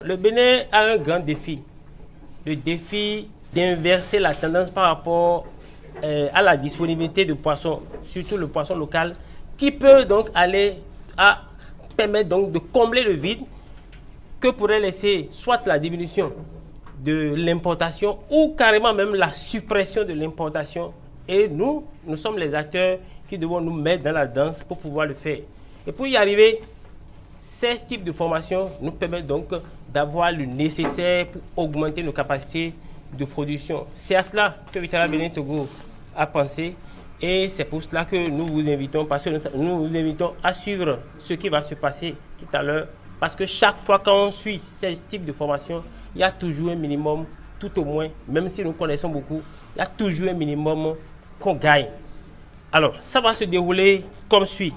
le Bénin a un grand défi. Le défi d'inverser la tendance par rapport à la disponibilité de poissons, surtout le poisson local, qui peut donc aller à permettre donc de combler le vide que pourrait laisser soit la diminution de l'importation ou carrément même la suppression de l'importation. Et nous sommes les acteurs qui devons nous mettre dans la danse pour pouvoir le faire. Et pour y arriver, ces types de formations nous permettent donc d'avoir le nécessaire pour augmenter nos capacités de production. C'est à cela que Vitala Bénin Togo a pensé et c'est pour cela que nous vous invitons, parce que nous vous invitons à suivre ce qui va se passer tout à l'heure, parce que chaque fois qu'on suit ces types de formations, il y a toujours un minimum, tout au moins, même si nous connaissons beaucoup, il y a toujours un minimum qu'on gagne. Alors, ça va se dérouler comme suit.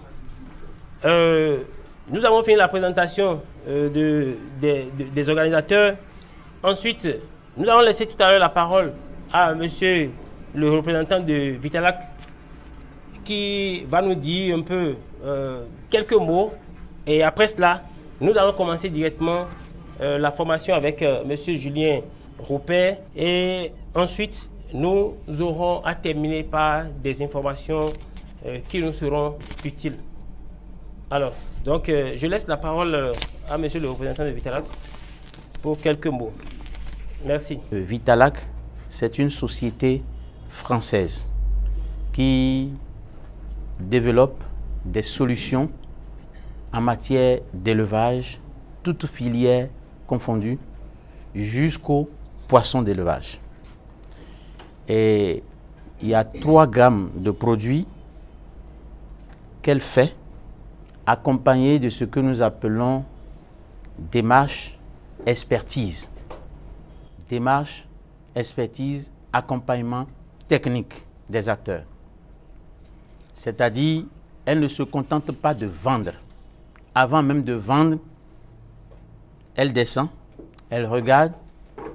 Nous avons fini la présentation des organisateurs. Ensuite, nous allons laisser tout à l'heure la parole à monsieur le représentant de Vitalac qui va nous dire un peu quelques mots. Et après cela, nous allons commencer directement la formation avec monsieur Julien Roupert. Et ensuite, nous aurons à terminer par des informations qui nous seront utiles. Alors, donc, je laisse la parole à monsieur le représentant de Vitalac pour quelques mots. Merci. Vitalac, c'est une société française qui développe des solutions en matière d'élevage, toutes filières confondues, jusqu'aux poissons d'élevage. Et il y a 3 gammes de produits qu'elle fait, accompagnées de ce que nous appelons démarche expertise. Démarche, expertise, accompagnement technique des acteurs. C'est-à-dire, elle ne se contente pas de vendre. Avant même de vendre, elle descend, elle regarde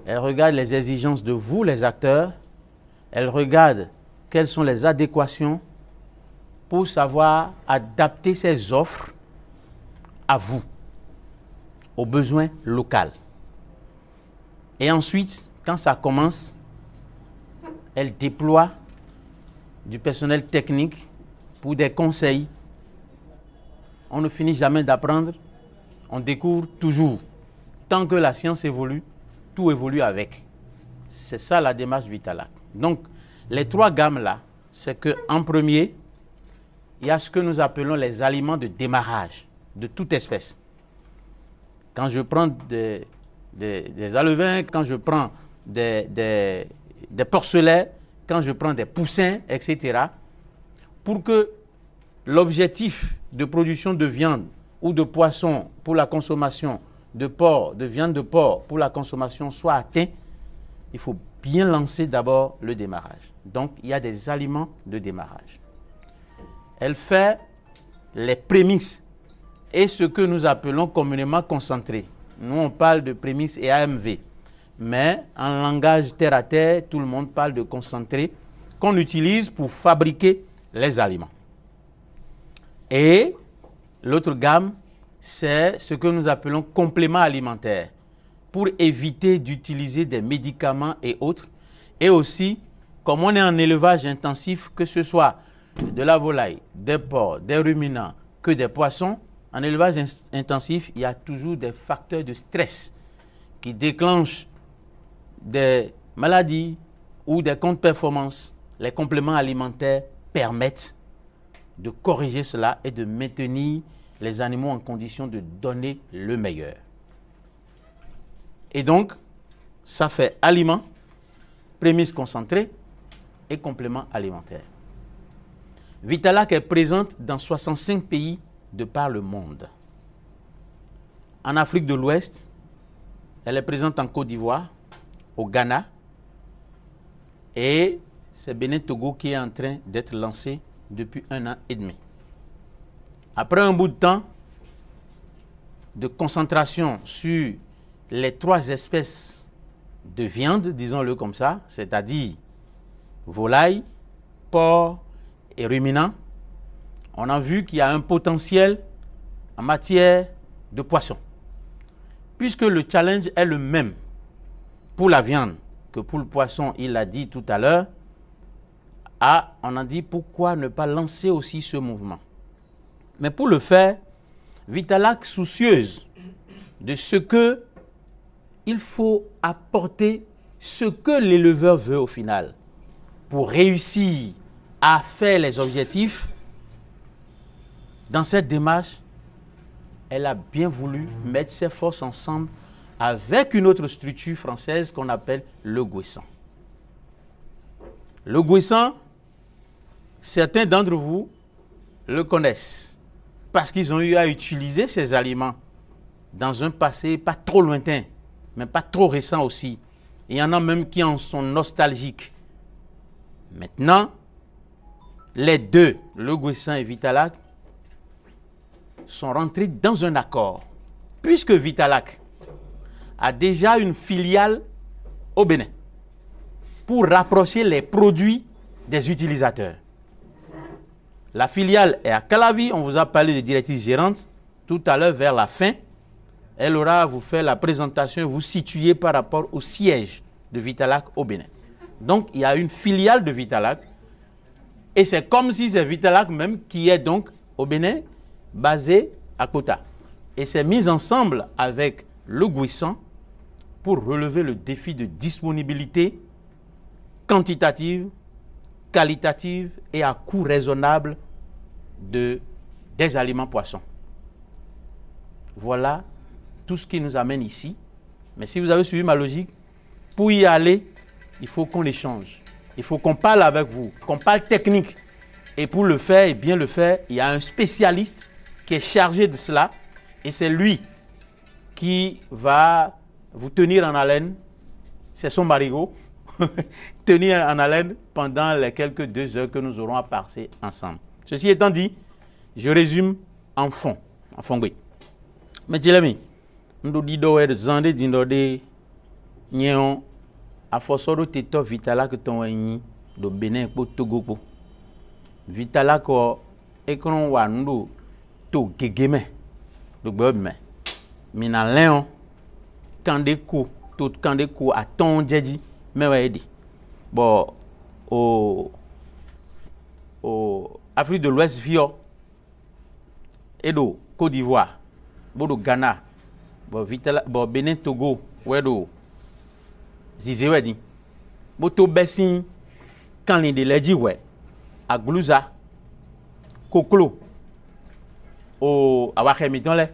les exigences de vous, les acteurs, elle regarde quelles sont les adéquations pour savoir adapter ses offres à vous, aux besoins locaux. Et ensuite, quand ça commence, elle déploie du personnel technique pour des conseils. On ne finit jamais d'apprendre, on découvre toujours. Tant que la science évolue, tout évolue avec. C'est ça la démarche Vitalac. Donc, les 3 gammes-là, c'est qu'en premier, il y a ce que nous appelons les aliments de démarrage, de toute espèce. Quand je prends des alevins, quand je prends des porcelets, quand je prends des poussins, etc., pour que l'objectif de production de viande ou de poisson pour la consommation, de porc, de viande de porc pour la consommation soit atteint, il faut bien lancer d'abord le démarrage. Donc, il y a des aliments de démarrage. Elle fait les prémices et ce que nous appelons communément concentré. Nous, on parle de prémices et AMV. Mais en langage terre à terre, tout le monde parle de concentré qu'on utilise pour fabriquer les aliments. Et l'autre gamme, c'est ce que nous appelons complément alimentaire pour éviter d'utiliser des médicaments et autres. Et aussi, comme on est en élevage intensif, que ce soit de la volaille, des porcs, des ruminants, que des poissons, en élevage intensif, il y a toujours des facteurs de stress qui déclenchent des maladies ou des contre-performances. Les compléments alimentaires permettent de corriger cela et de maintenir les animaux en condition de donner le meilleur. Et donc, ça fait aliments, prémices concentrées et compléments alimentaires. Vitalac est présente dans 65 pays de par le monde. En Afrique de l'Ouest, elle est présente en Côte d'Ivoire, au Ghana, et c'est Bénin Togo qui est en train d'être lancé depuis 1 an et demi. Après un bout de temps de concentration sur les 3 espèces de viande, disons-le comme ça, c'est-à-dire volaille, porc et ruminant, on a vu qu'il y a un potentiel en matière de poisson. puisque le challenge est le même pour la viande que pour le poisson, il l'a dit tout à l'heure, on a dit pourquoi ne pas lancer aussi ce mouvement. Mais pour le faire, Vitalac, soucieuse de ce que il faut apporter ce que l'éleveur veut au final pour réussir à faire les objectifs, dans cette démarche, elle a bien voulu mettre ses forces ensemble avec une autre structure française qu'on appelle le Gouessant. Le Gouessant, certains d'entre vous le connaissent parce qu'ils ont eu à utiliser ces aliments dans un passé pas trop lointain, mais pas trop récent aussi. Il y en a même qui en sont nostalgiques. Maintenant, les deux, le Gouessant et Vitalac, sont rentrés dans un accord, puisque Vitalac a déjà une filiale au Bénin pour rapprocher les produits des utilisateurs. La filiale est à Calavi, on vous a parlé de directrice gérante tout à l'heure vers la fin. Elle aura à vous faire la présentation et vous situer par rapport au siège de Vitalac au Bénin. Donc, il y a une filiale de Vitalac et c'est comme si c'est Vitalac même qui est donc au Bénin, basé à Kota. Et c'est mis ensemble avec le Gouessant pour relever le défi de disponibilité quantitative, qualitative et à coût raisonnable des aliments poissons. Voilà tout ce qui nous amène ici. Mais si vous avez suivi ma logique, pour y aller, il faut qu'on échange. Il faut qu'on parle avec vous, qu'on parle technique. Et pour le faire, et bien le faire, il y a un spécialiste qui est chargé de cela. Et c'est lui qui va vous tenir en haleine. C'est son marigot. Tenir en haleine pendant les quelques 2 heures que nous aurons à passer ensemble. Ceci étant dit, je résume en fond. Oui. Mais Jérémy, nous disons que Zandé Dindode Nyon a forcé de te Vitalac ton ennemi de Bénin pour Togo. Vitalac et qu'on va nous to gegeme de Bobme. Mina Léon, Kandeko, tout Kandeko à ton djadji. Mais ouais, bon, au Afrique de l'Ouest, Vio, et do Côte d'Ivoire, bon, Ghana, bon, Bénin, Togo, ouais, do Zizé, ouais, dit, bon, to Bessin, quand les délais dit, ouais, à Glouza, Koklo, au Awakemiton, les,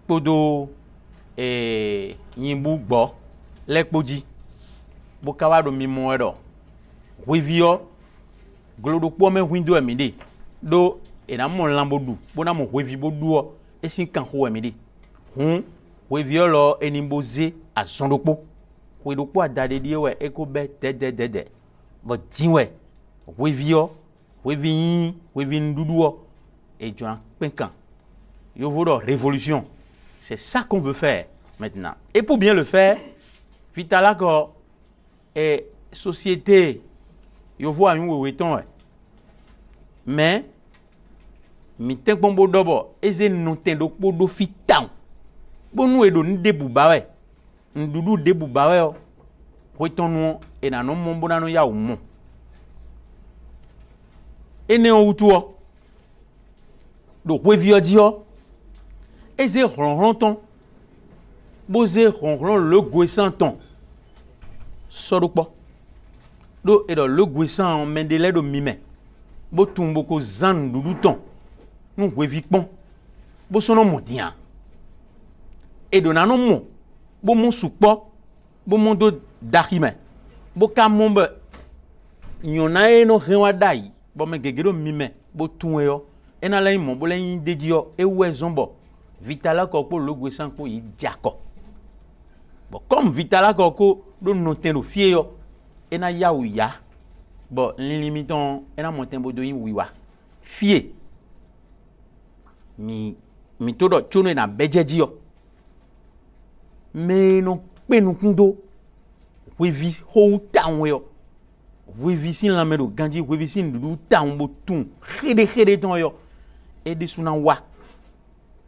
Podo, et Nimbou, bon, les Podi. Bokawa do mimoedo wivio glodo po me windo emide do ena mon lambodu bona mo wivi boduo esin kan ho emide wivio lo enimboze azondokpo wedokpo adade die we ekobe de bo dinwe wivio wivi nduduo et joan penkan yo vodo révolution. C'est ça qu'on veut faire maintenant. Et pour bien le faire, Vitalac et société, je vois un weton, mais mi ten bombo dobo, eze non ten do podo fitan. Bon nous edo ndebu bawe, ndudu debu bawe, weton nou et na non mon bonano ya ou mon. Et ne on outuo, do wevio dio, eze ronron boze ronron le Gouessant ton. Sorokpo do et le Gouessant en mendele do mime bo tumbo ko zan dudu ton nou wevikpon bo sono modian et do nanon mo bo mon sukpo bo mon do dakime bo kamombe nyona e no renwa dai bo me gegedo mime bo tunyo e na lai mo bo le yin dedio e wezombo Vitalac ko le Gouessant ko yi jako. Bon, comme Vitalac ko do noten do fie yo ena ya ou ya bon limiton ena monten bodo yin wiwa fie mi todo chono na bejeji yo me no pe nu kundo wevi ho town yo wevi sin la medo ganji wevi sin dudu town bo tun khede ton yo e de suna wa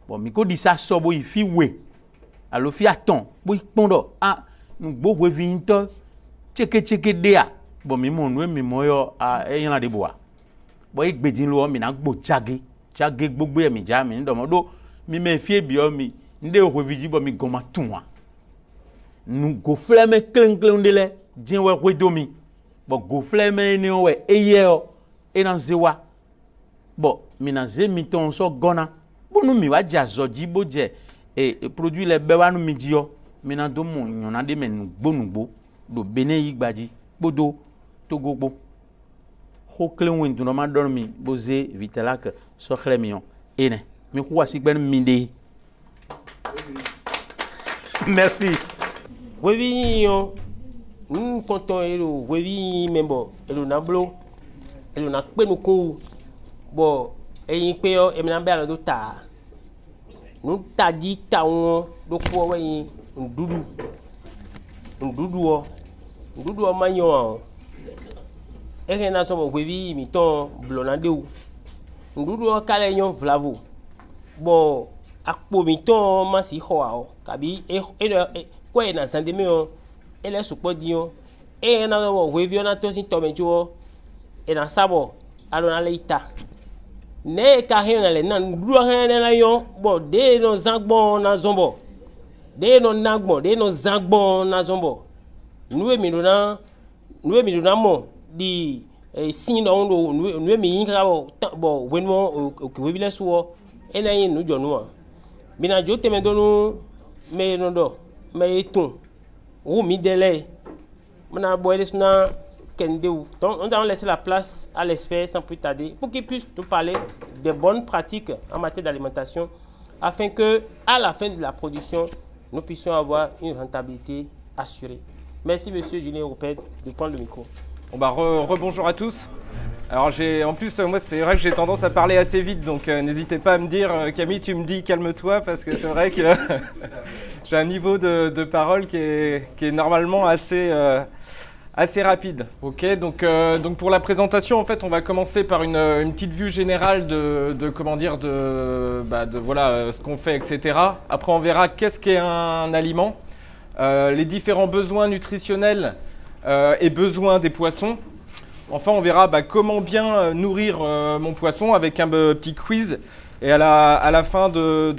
bon mi ko di sa sobo yi fi we alo fi atɔn bo kpɔn dɔ a nugbo wevi ŋutɔ tseke dea bɔn mi mɔ nu mi mɔ yɔ eyina de boa bɔn egbedin lo mi na gbo tsage gbogbo yɛ mi dza mi ŋdɔmɔ do mi mɛ fie bi yɔ mi ŋde wevi dzi bɔn mi gɔma tun wa nugo filɛ mɛ kleŋkleŋ de lɛ diɛ wɛ hoe do mi bɔn go filɛ mɛ ne wɛ eyɛ yɔ ena ze wa bɔn mina ze mi tɔn sɔ gɔna bonu mi wa dze azɔ dzi bo dze produit le bɛ wa nu mi dzi yɔ mina do mo nyɔna de me nugbo do Benin yi gbadzi kpodo Togo gbo xɔ kleŋ wo ŋdɔnɔ ma dɔn mi bo ze Vitalak sɔxlẽ mi yɔ ene mi xɔ asi gbɛn mi de. Merci. Wevi yɔ kɔntɔn elo wevi mɛbɔ elo na blo elo na kpenuku bɔ eyin kpe yɔ emina bɛ alo do ta nu tadzi ta ŋɔ do kpɔ wɛyin nuɖuɖuɔ ma nyɔ o ehe na sɔbɔ wevi mi tɔn blɔna de o nuɖuɖuɔ k'ale nyɔ vlavo bɔn akpo mi tɔn ma si xɔ o kabi kɔɛ na zan de mi o ele sukpɔ di o ehe na sɔbɔ wevi na tɔ si tɔmɛ tso ena sabɔ alo na le ita ne ka he na le na nuɖuɖuɔ he na nyɔ bɔn de no zã gbɔn na zɔn bɔ de no nagbɔn de no zã gbɔn na zɔn bɔ nue mi do na mɔ di sin dɔ ŋu do nue mi yin kaka bɔ wɛnumɔ okewevi lɛ soɔ ena yin nu dzɔ nua mina dzo tɛmɛ do nu me no dɔ me etɔn wo mi de lɛ mena bɔ ele suna kendewu donc nous allons laisser la place à l'expert sans plus tarder pour qu'il puisse nous parler des bonnes pratiques en matière d'alimentation afin que à la fin de la production nous puissions avoir une rentabilité assurée. Merci monsieur Julien Roped de prendre le micro. Bon bah rebonjour à tous. Alors en plus moi c'est vrai que j'ai tendance à parler assez vite donc n'hésitez pas à me dire Camille tu me dis calme-toi parce que c'est vrai que j'ai un niveau de parole qui est normalement assez rapide. Ok donc pour la présentation en fait on va commencer par une petite vue générale de comment dire de voilà ce qu'on fait etc. Après on verra qu'est-ce qu'est un aliment. Les différents besoins nutritionnels et besoins des poissons. Enfin, on verra comment bien nourrir mon poisson avec un petit quiz. Et à la fin de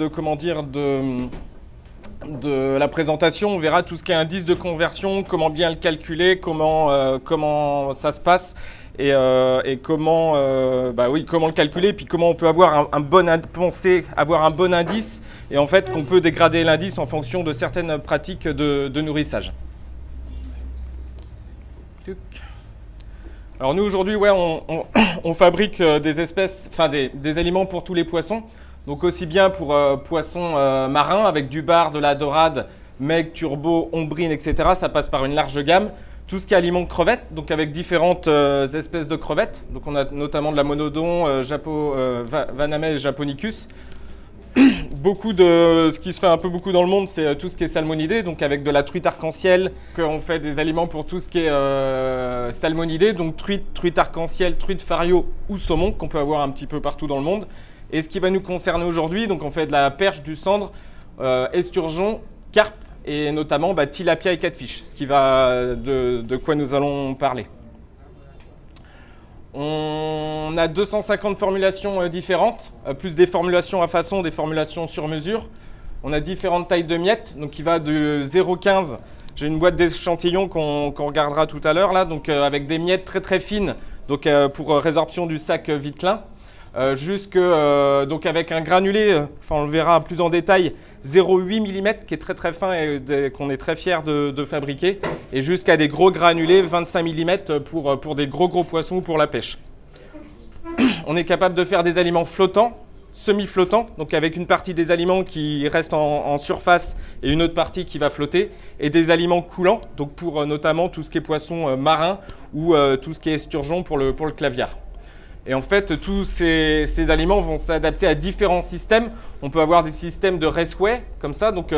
la présentation, on verra tout ce qui est indice de conversion, comment bien le calculer, comment ça se passe et comment le calculer, puis comment on peut avoir avoir un bon indice et en fait qu'on peut dégrader l'indice en fonction de certaines pratiques de nourrissage. Alors nous aujourd'hui, on fabrique des espèces, enfin des aliments pour tous les poissons. Donc aussi bien pour poissons marins avec du bar, de la dorade, meg, turbo, ombrine, etc. Ça passe par une large gamme. Tout ce qui est aliments de crevettes, donc avec différentes espèces de crevettes. Donc on a notamment de la monodon, Vanamel japonicus. Ce qui se fait un peu beaucoup dans le monde, c'est tout ce qui est salmonidé, donc avec de la truite arc-en-ciel, qu'on fait des aliments pour tout ce qui est salmonidé, donc truite arc-en-ciel, truite fario ou saumon, qu'on peut avoir un petit peu partout dans le monde. Et ce qui va nous concerner aujourd'hui, donc on fait de la perche, du cendre, esturgeon, carpe, et notamment tilapia et catfish, ce qui va de quoi nous allons parler. On a 250 formulations différentes, plus des formulations à façon, des formulations sur mesure. On a différentes tailles de miettes, donc qui va de 0,15. J'ai une boîte d'échantillons qu'on regardera tout à l'heure, là, donc avec des miettes très très fines, donc pour résorption du sac Vitelin. Donc avec un granulé, on le verra plus en détail, 0,8 mm qui est très très fin et qu'on est très fier de fabriquer, et jusqu'à des gros granulés 25 mm pour des gros poissons ou pour la pêche. On est capable de faire des aliments flottants, semi-flottants, donc avec une partie des aliments qui restent en surface et une autre partie qui va flotter, et des aliments coulants, donc pour notamment tout ce qui est poisson marin ou tout ce qui est esturgeon pour le caviar. Et en fait, tous ces aliments vont s'adapter à différents systèmes. On peut avoir des systèmes de raceway, comme ça, donc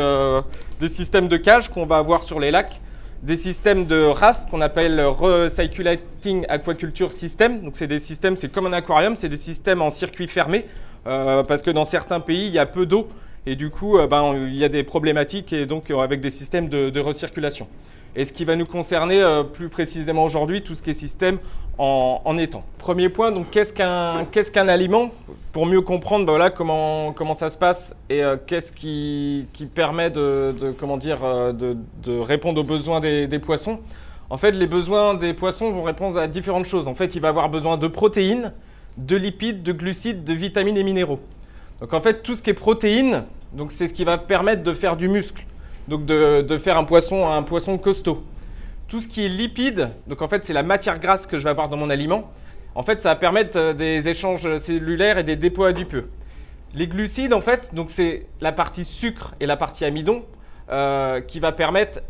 des systèmes de cage qu'on va avoir sur les lacs, des systèmes de RAS qu'on appelle Recirculating Aquaculture System. Donc c'est des systèmes, c'est comme un aquarium, c'est des systèmes en circuit fermé, parce que dans certains pays, il y a peu d'eau Et du coup, il y a des problématiques et donc avec des systèmes de recirculation. Et ce qui va nous concerner plus précisément aujourd'hui, tout ce qui est système en étang. Premier point, donc qu'est-ce qu'un aliment? Pour mieux comprendre comment ça se passe et qu'est-ce qui permet de répondre aux besoins des poissons. En fait, les besoins des poissons vont répondre à différentes choses. En fait, il va avoir besoin de protéines, de lipides, de glucides, de vitamines et minéraux. Donc en fait, tout ce qui est protéines, c'est ce qui va permettre de faire du muscle. Donc de faire un poisson costaud. Tout ce qui est lipides, donc en fait c'est la matière grasse que je vais avoir dans mon aliment, en fait ça va permettre des échanges cellulaires et des dépôts adipeux. Les glucides en fait, donc c'est la partie sucre et la partie amidon qui va permettre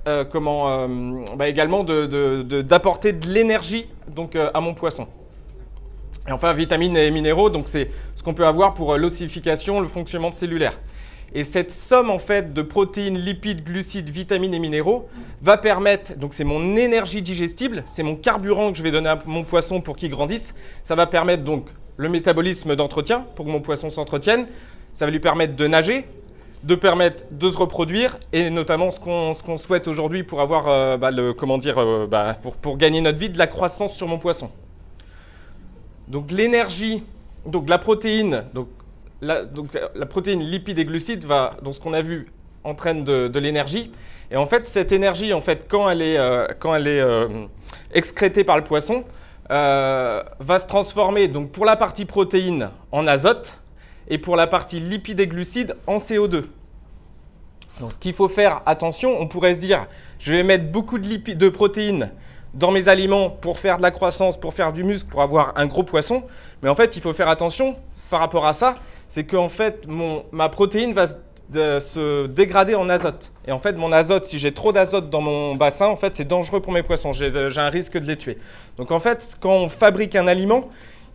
également d'apporter de l'énergie à mon poisson. Et enfin vitamines et minéraux, donc c'est ce qu'on peut avoir pour l'ossification, le fonctionnement cellulaire. Et cette somme en fait de protéines, lipides, glucides, vitamines et minéraux va permettre, donc c'est mon énergie digestible, c'est mon carburant que je vais donner à mon poisson pour qu'il grandisse. Ça va permettre donc le métabolisme d'entretien pour que mon poisson s'entretienne. Ça va lui permettre de nager, de permettre de se reproduire et notamment ce qu'on souhaite aujourd'hui pour avoir pour gagner notre vie, de la croissance sur mon poisson. Donc l'énergie, donc la protéine, la protéine, lipides et glucides ce qu'on a vu, entraîne de l'énergie. Et en fait, cette énergie, quand elle est excrétée par le poisson, va se transformer donc, pour la partie protéine en azote et pour la partie lipides et glucides en CO2. Donc, ce qu'il faut faire attention, on pourrait se dire, je vais mettre beaucoup de protéines dans mes aliments pour faire de la croissance, pour faire du muscle, pour avoir un gros poisson. Mais en fait, il faut faire attention par rapport à ça, c'est que en fait, ma protéine va se dégrader en azote. Et en fait, mon azote, si j'ai trop d'azote dans mon bassin, en fait, c'est dangereux pour mes poissons. J'ai un risque de les tuer. Donc en fait, quand on fabrique un aliment,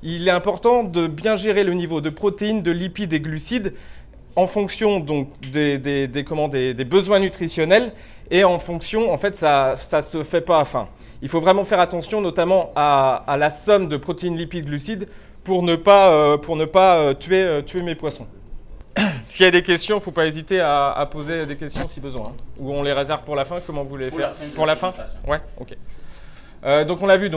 il est important de bien gérer le niveau de protéines, de lipides et glucides en fonction donc, des besoins nutritionnels et en fonction, en fait, ça ne se fait pas à faim. Il faut vraiment faire attention notamment à la somme de protéines, lipides, glucides pour ne pas tuer mes poissons. S'il y a des questions, il ne faut pas hésiter à poser des questions si besoin. Hein. Ou on les réserve pour la fin, comment vous voulez faire? Pour la fin? Ouais, ok. Donc on l'a vu,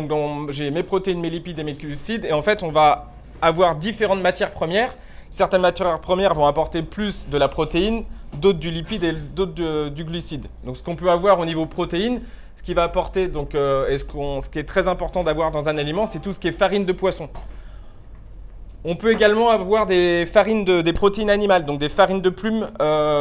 j'ai mes protéines, mes lipides et mes glucides. Et en fait, on va avoir différentes matières premières. Certaines matières premières vont apporter plus de la protéine, d'autres du lipide et d'autres du glucide. Donc ce qu'on peut avoir au niveau protéines, ce qui va apporter, ce qui est très important d'avoir dans un aliment, c'est tout ce qui est farine de poisson. On peut également avoir des protéines animales, donc des farines de plumes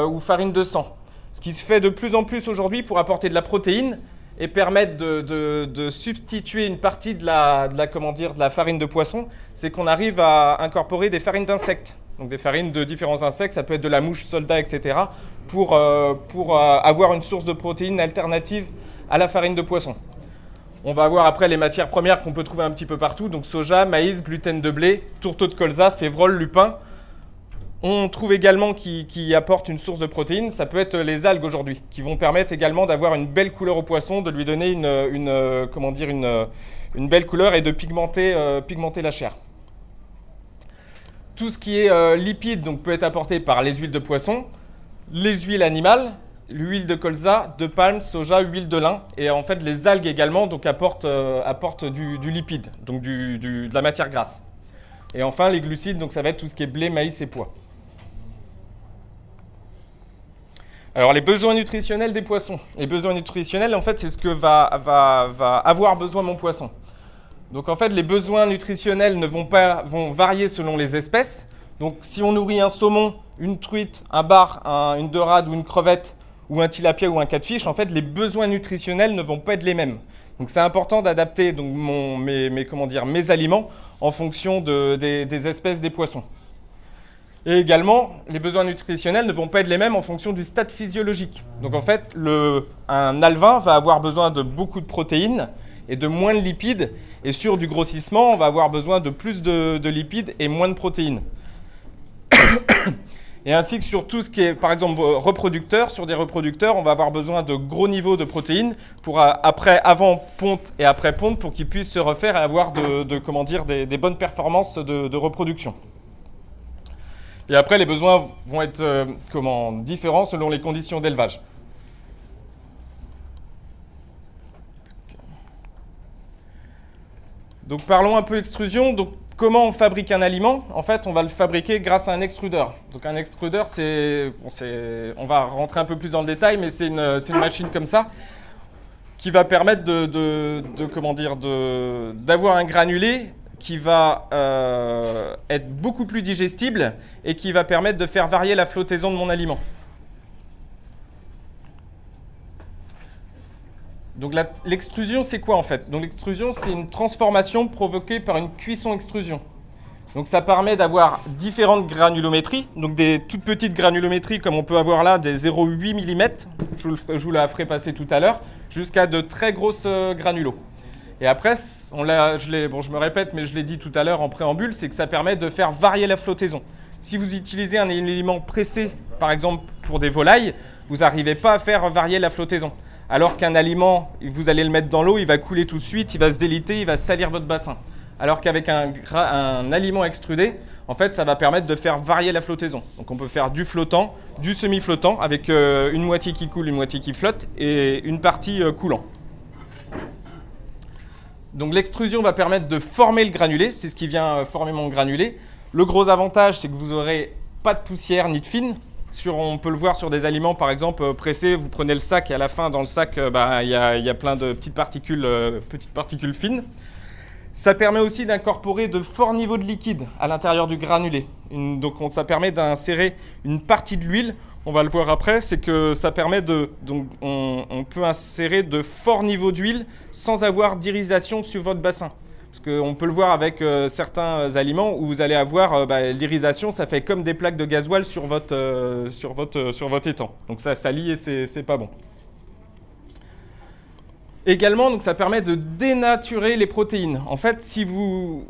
ou farines de sang. Ce qui se fait de plus en plus aujourd'hui pour apporter de la protéine et permettre de substituer une partie de la farine de poisson, c'est qu'on arrive à incorporer des farines d'insectes. Donc des farines de différents insectes, ça peut être de la mouche soldat, etc. pour avoir une source de protéines alternative à la farine de poisson. On va avoir après les matières premières qu'on peut trouver un petit peu partout, donc soja, maïs, gluten de blé, tourteau de colza, févrole, lupin. On trouve également qui apporte une source de protéines, ça peut être les algues aujourd'hui, qui vont permettre également d'avoir une belle couleur au poisson, de lui donner une belle couleur et de pigmenter la chair. Tout ce qui est lipides donc, peut être apporté par les huiles de poisson, les huiles animales, l'huile de colza, de palme, soja, huile de lin. Et en fait, les algues également donc, apportent du lipide, donc de la matière grasse. Et enfin, les glucides, donc ça va être tout ce qui est blé, maïs et pois. Alors, les besoins nutritionnels des poissons. Les besoins nutritionnels, en fait, c'est ce que va avoir besoin mon poisson. Donc, en fait, les besoins nutritionnels vont varier selon les espèces. Donc, si on nourrit un saumon, une truite, un bar, une dorade ou une crevette, ou un tilapia ou un catfish, en fait, les besoins nutritionnels ne vont pas être les mêmes. Donc, c'est important d'adapter mes aliments en fonction des espèces des poissons. Et également, les besoins nutritionnels ne vont pas être les mêmes en fonction du stade physiologique. Donc, en fait, un alevin va avoir besoin de beaucoup de protéines et de moins de lipides. Et sur du grossissement, on va avoir besoin de plus de lipides et moins de protéines. Et ainsi que sur tout ce qui est, par exemple, reproducteur, sur des reproducteurs, on va avoir besoin de gros niveaux de protéines pour avant ponte et après ponte pour qu'ils puissent se refaire et avoir des bonnes performances de reproduction. Et après, les besoins vont être différents selon les conditions d'élevage. Donc parlons un peu extrusion. Donc comment on fabrique un aliment? En fait, on va le fabriquer grâce à un extrudeur. Donc un extrudeur, on va rentrer un peu plus dans le détail, mais c'est une machine comme ça qui va permettre d'avoir un granulé qui va être beaucoup plus digestible et qui va permettre de faire varier la flottaison de mon aliment. Donc l'extrusion, c'est quoi en fait? Donc l'extrusion, c'est une transformation provoquée par une cuisson-extrusion. Donc ça permet d'avoir différentes granulométries, donc des toutes petites granulométries comme on peut avoir là, des 0,8 mm, je vous la ferai passer tout à l'heure, jusqu'à de très grosses granulos. Et après, je me répète, mais je l'ai dit tout à l'heure en préambule, c'est que ça permet de faire varier la flottaison. Si vous utilisez un aliment pressé, par exemple pour des volailles, vous n'arrivez pas à faire varier la flottaison. Alors qu'un aliment, vous allez le mettre dans l'eau, il va couler tout de suite, il va se déliter, il va salir votre bassin. Alors qu'avec un aliment extrudé, en fait, ça va permettre de faire varier la flottaison. Donc on peut faire du flottant, du semi-flottant, avec une moitié qui coule, une moitié qui flotte, et une partie coulant. Donc l'extrusion va permettre de former le granulé, c'est ce qui vient former mon granulé. Le gros avantage, c'est que vous n'aurez pas de poussière ni de fine. On peut le voir sur des aliments, par exemple, pressés, vous prenez le sac et à la fin, dans le sac, il y a plein de petites particules fines. Ça permet aussi d'incorporer de forts niveaux de liquide à l'intérieur du granulé. Donc ça permet d'insérer une partie de l'huile. On va le voir après, c'est que ça permet on peut insérer de forts niveaux d'huile sans avoir d'irisation sur votre bassin. Parce qu'on peut le voir avec certains aliments où vous allez avoir l'irisation, ça fait comme des plaques de gasoil sur votre étang. Donc ça salit et c'est pas bon. Également, donc ça permet de dénaturer les protéines. En fait,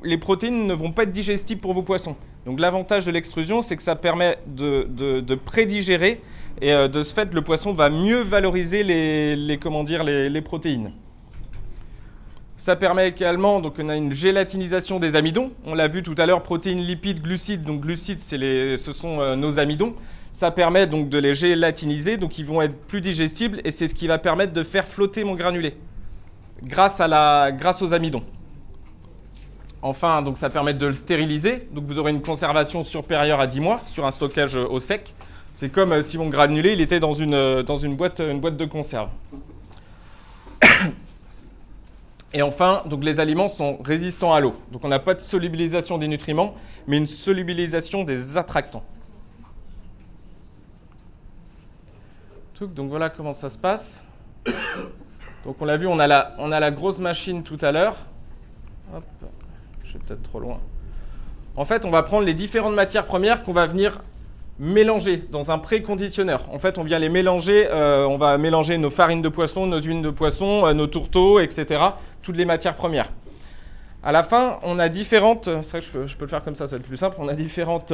les protéines ne vont pas être digestibles pour vos poissons. Donc l'avantage de l'extrusion, c'est que ça permet de prédigérer et de ce fait, le poisson va mieux valoriser les protéines. Ça permet également, donc on a une gélatinisation des amidons. On l'a vu tout à l'heure, protéines, lipides, glucides. Donc glucides, ce sont nos amidons. Ça permet donc de les gélatiniser, donc ils vont être plus digestibles et c'est ce qui va permettre de faire flotter mon granulé grâce aux amidons. Enfin, donc ça permet de le stériliser. Donc vous aurez une conservation supérieure à 10 mois sur un stockage au sec. C'est comme si mon granulé il était dans une boîte de conserve. Et enfin, donc les aliments sont résistants à l'eau. Donc on n'a pas de solubilisation des nutriments, mais une solubilisation des attractants. Donc voilà comment ça se passe. Donc on l'a vu, on a la grosse machine tout à l'heure. Hop, je suis peut-être trop loin. En fait, on va prendre les différentes matières premières qu'on va venir mélanger dans un préconditionneur. En fait, on vient les mélanger, on va mélanger nos farines de poisson, nos huiles de poisson, nos tourteaux, etc. Toutes les matières premières. À la fin, on a différentes, c'est vrai que je peux le faire comme ça, c'est le plus simple, on a différentes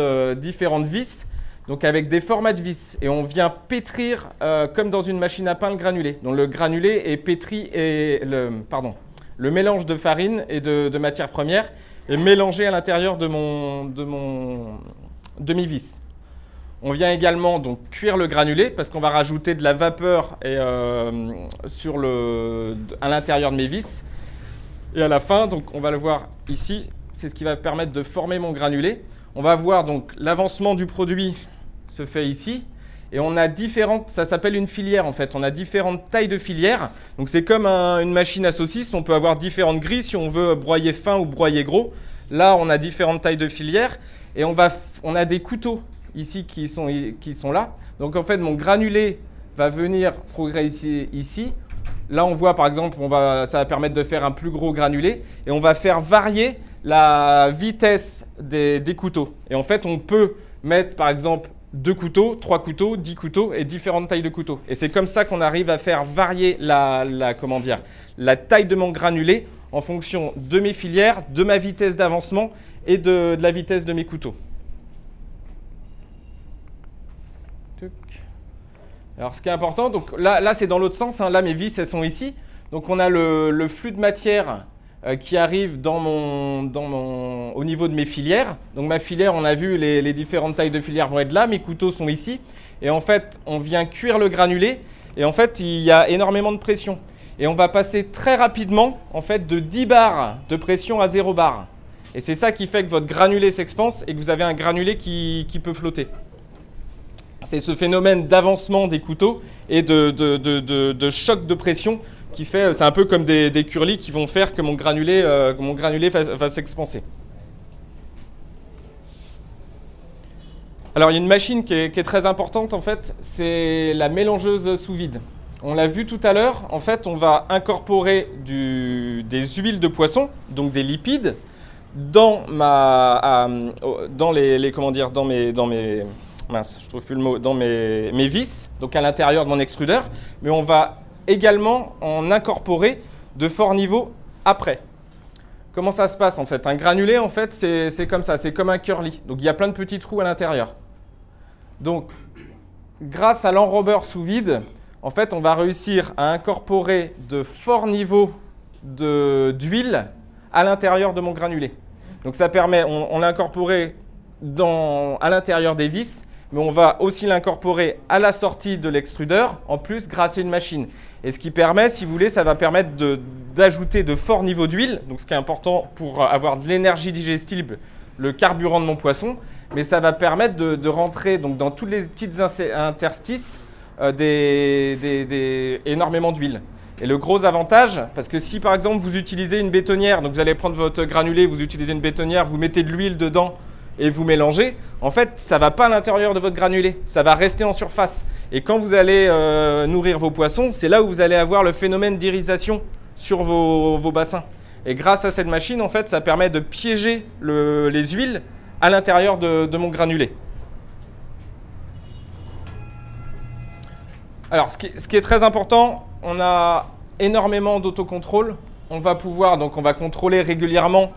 vis, donc avec des formats de vis. Et on vient pétrir comme dans une machine à pain le granulé. Donc le granulé est pétri et le mélange de farine et de matières premières est mélangé à l'intérieur de mes vis. On vient également donc cuire le granulé parce qu'on va rajouter de la vapeur à l'intérieur de mes vis. Et à la fin, donc on va le voir ici, c'est ce qui va permettre de former mon granulé. On va voir donc l'avancement du produit se fait ici. Et on a ça s'appelle une filière en fait. On a différentes tailles de filières. Donc c'est comme une machine à saucisses. On peut avoir différentes grilles si on veut broyer fin ou broyer gros. Là, on a différentes tailles de filières. Et on a des couteaux ici qui sont là. Donc en fait, mon granulé va venir progresser ici. Là, on voit par exemple, ça va permettre de faire un plus gros granulé. Et on va faire varier la vitesse des couteaux. Et en fait, on peut mettre par exemple 2 couteaux, 3 couteaux, 10 couteaux et différentes tailles de couteaux. Et c'est comme ça qu'on arrive à faire varier la taille de mon granulé en fonction de mes filières, de ma vitesse d'avancement et de la vitesse de mes couteaux. Alors ce qui est important, donc là c'est dans l'autre sens, hein, là mes vis elles sont ici. Donc on a le flux de matière qui arrive au niveau de mes filières. Donc ma filière, on a vu, les différentes tailles de filières vont être là, mes couteaux sont ici. Et en fait, on vient cuire le granulé et en fait, il y a énormément de pression. Et on va passer très rapidement en fait, de 10 bars de pression à 0 bar. Et c'est ça qui fait que votre granulé s'expanse et que vous avez un granulé qui peut flotter. C'est ce phénomène d'avancement des couteaux et de choc de pression qui fait, c'est un peu comme des curlis qui vont faire que mon granulé va s'expanser. Alors il y a une machine qui est très importante en fait, c'est la mélangeuse sous vide. On l'a vu tout à l'heure, en fait on va incorporer des huiles de poisson, donc des lipides, dans mes vis, donc à l'intérieur de mon extrudeur, mais on va également en incorporer de fort niveau après. Comment ça se passe en fait? Un granulé en fait c'est comme ça, c'est comme un curly, donc il y a plein de petits trous à l'intérieur. Donc grâce à l'enrobeur sous vide, en fait on va réussir à incorporer de forts niveaux d'huile à l'intérieur de mon granulé. Donc ça permet, on l'a incorporé à l'intérieur des vis, mais on va aussi l'incorporer à la sortie de l'extrudeur, en plus grâce à une machine. Et ce qui permet, si vous voulez, ça va permettre d'ajouter de forts niveaux d'huile, donc ce qui est important pour avoir de l'énergie digestible, le carburant de mon poisson, mais ça va permettre de rentrer donc, dans tous les petits interstices énormément d'huile. Et le gros avantage, parce que si par exemple vous utilisez une bétonnière, donc vous allez prendre votre granulé, vous utilisez une bétonnière, vous mettez de l'huile dedans, et vous mélangez, en fait, ça ne va pas à l'intérieur de votre granulé, ça va rester en surface. Et quand vous allez nourrir vos poissons, c'est là où vous allez avoir le phénomène d'irisation sur vos bassins. Et grâce à cette machine, en fait, ça permet de piéger les huiles à l'intérieur de mon granulé. Alors, ce qui est très important, on a énormément d'autocontrôle. On va pouvoir, donc on va contrôler régulièrement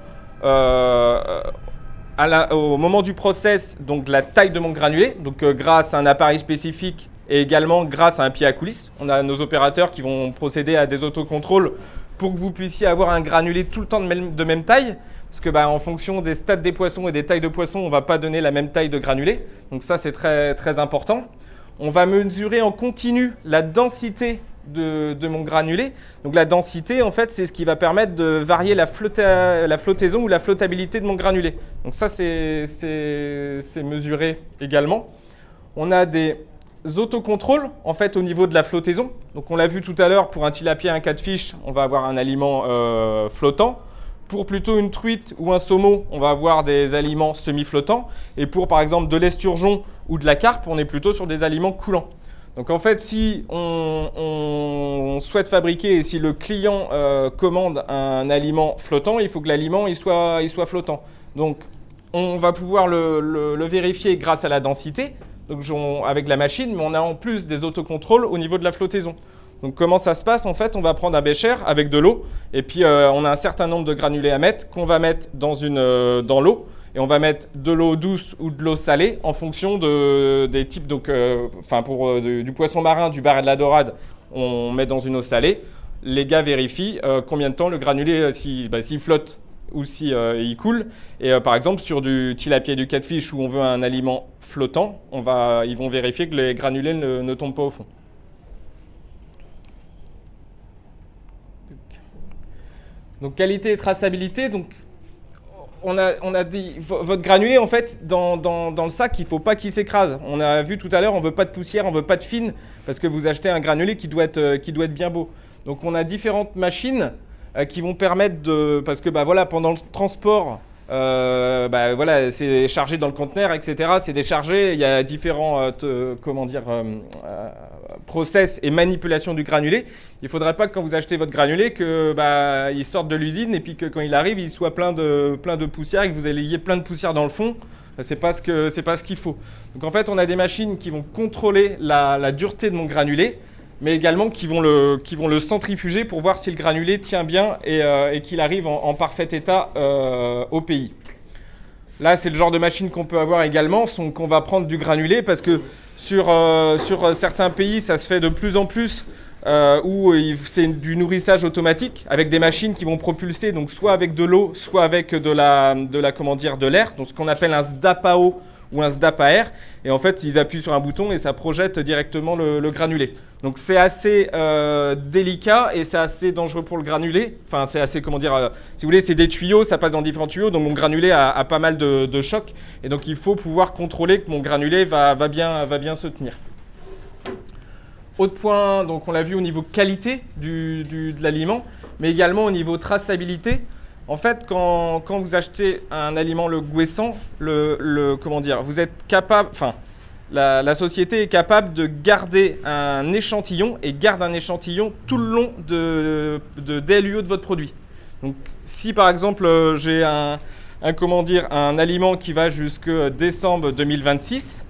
au moment du process, donc la taille de mon granulé, donc grâce à un appareil spécifique et également grâce à un pied à coulisses. On a nos opérateurs qui vont procéder à des autocontrôles pour que vous puissiez avoir un granulé tout le temps de même taille, parce que en fonction des stades des poissons et des tailles de poissons, on ne va pas donner la même taille de granulé. Donc ça, c'est très, très important. On va mesurer en continu la densité de mon granulé. Donc la densité, en fait, c'est ce qui va permettre de varier la flottaison ou la flottabilité de mon granulé. Donc ça, c'est mesuré également. On a des autocontrôles, en fait, au niveau de la flottaison. Donc on l'a vu tout à l'heure, pour un tilapia, un catfish, on va avoir un aliment flottant. Pour plutôt une truite ou un saumon, on va avoir des aliments semi-flottants. Et pour, par exemple, de l'esturgeon ou de la carpe, on est plutôt sur des aliments coulants. Donc en fait, si on souhaite fabriquer et si le client commande un aliment flottant, il faut que l'aliment il soit flottant. Donc on va pouvoir le vérifier grâce à la densité, donc avec la machine, mais on a en plus des autocontrôles au niveau de la flottaison. Donc comment ça se passe? En fait, on va prendre un bécher avec de l'eau et puis on a un certain nombre de granulés à mettre qu'on va mettre dans l'eau. Et on va mettre de l'eau douce ou de l'eau salée en fonction des types. Donc, pour du poisson marin, du bar et de la dorade, on met dans une eau salée. Les gars vérifient combien de temps le granulé, s'il flotte ou s'il coule. Et par exemple, sur du tilapia et du catfish où on veut un aliment flottant, ils vont vérifier que les granulés ne tombent pas au fond. Donc, qualité et traçabilité. Donc, on a dit, votre granulé, en fait, dans le sac, il ne faut pas qu'il s'écrase. On a vu tout à l'heure, on ne veut pas de poussière, on ne veut pas de fine, parce que vous achetez un granulé qui doit être bien beau. Donc, on a différentes machines qui vont permettre de... Parce que pendant le transport, c'est chargé dans le conteneur, etc. C'est déchargé, il y a différents process et manipulation du granulé. Il ne faudrait pas que quand vous achetez votre granulé, il sorte de l'usine et puis que quand il arrive, il soit plein de poussière et que vous ayez plein de poussière dans le fond. C'est pas ce qu'il faut. Donc en fait, on a des machines qui vont contrôler la dureté de mon granulé, mais également qui vont le centrifuger pour voir si le granulé tient bien et qu'il arrive en parfait état au pays. Là, c'est le genre de machine qu'on peut avoir également, qu'on va prendre du granulé parce que sur certains pays, ça se fait de plus en plus où c'est du nourrissage automatique avec des machines qui vont propulser donc soit avec de l'eau, soit avec de l'air, donc ce qu'on appelle un SDAP à eau ou un SDAP à air. Et en fait, ils appuient sur un bouton et ça projette directement le granulé. Donc c'est assez délicat et c'est assez dangereux pour le granulé. Enfin, c'est assez, si vous voulez, c'est des tuyaux, ça passe dans différents tuyaux, donc mon granulé a pas mal de chocs. Et donc il faut pouvoir contrôler que mon granulé va bien se tenir. Autre point, donc on l'a vu au niveau qualité de l'aliment, mais également au niveau traçabilité. En fait, quand vous achetez un aliment le Guessant, vous êtes capable, la société est capable de garder un échantillon et garde un échantillon tout le long de DLUO de votre produit. Donc, si par exemple j'ai un aliment qui va jusque décembre 2026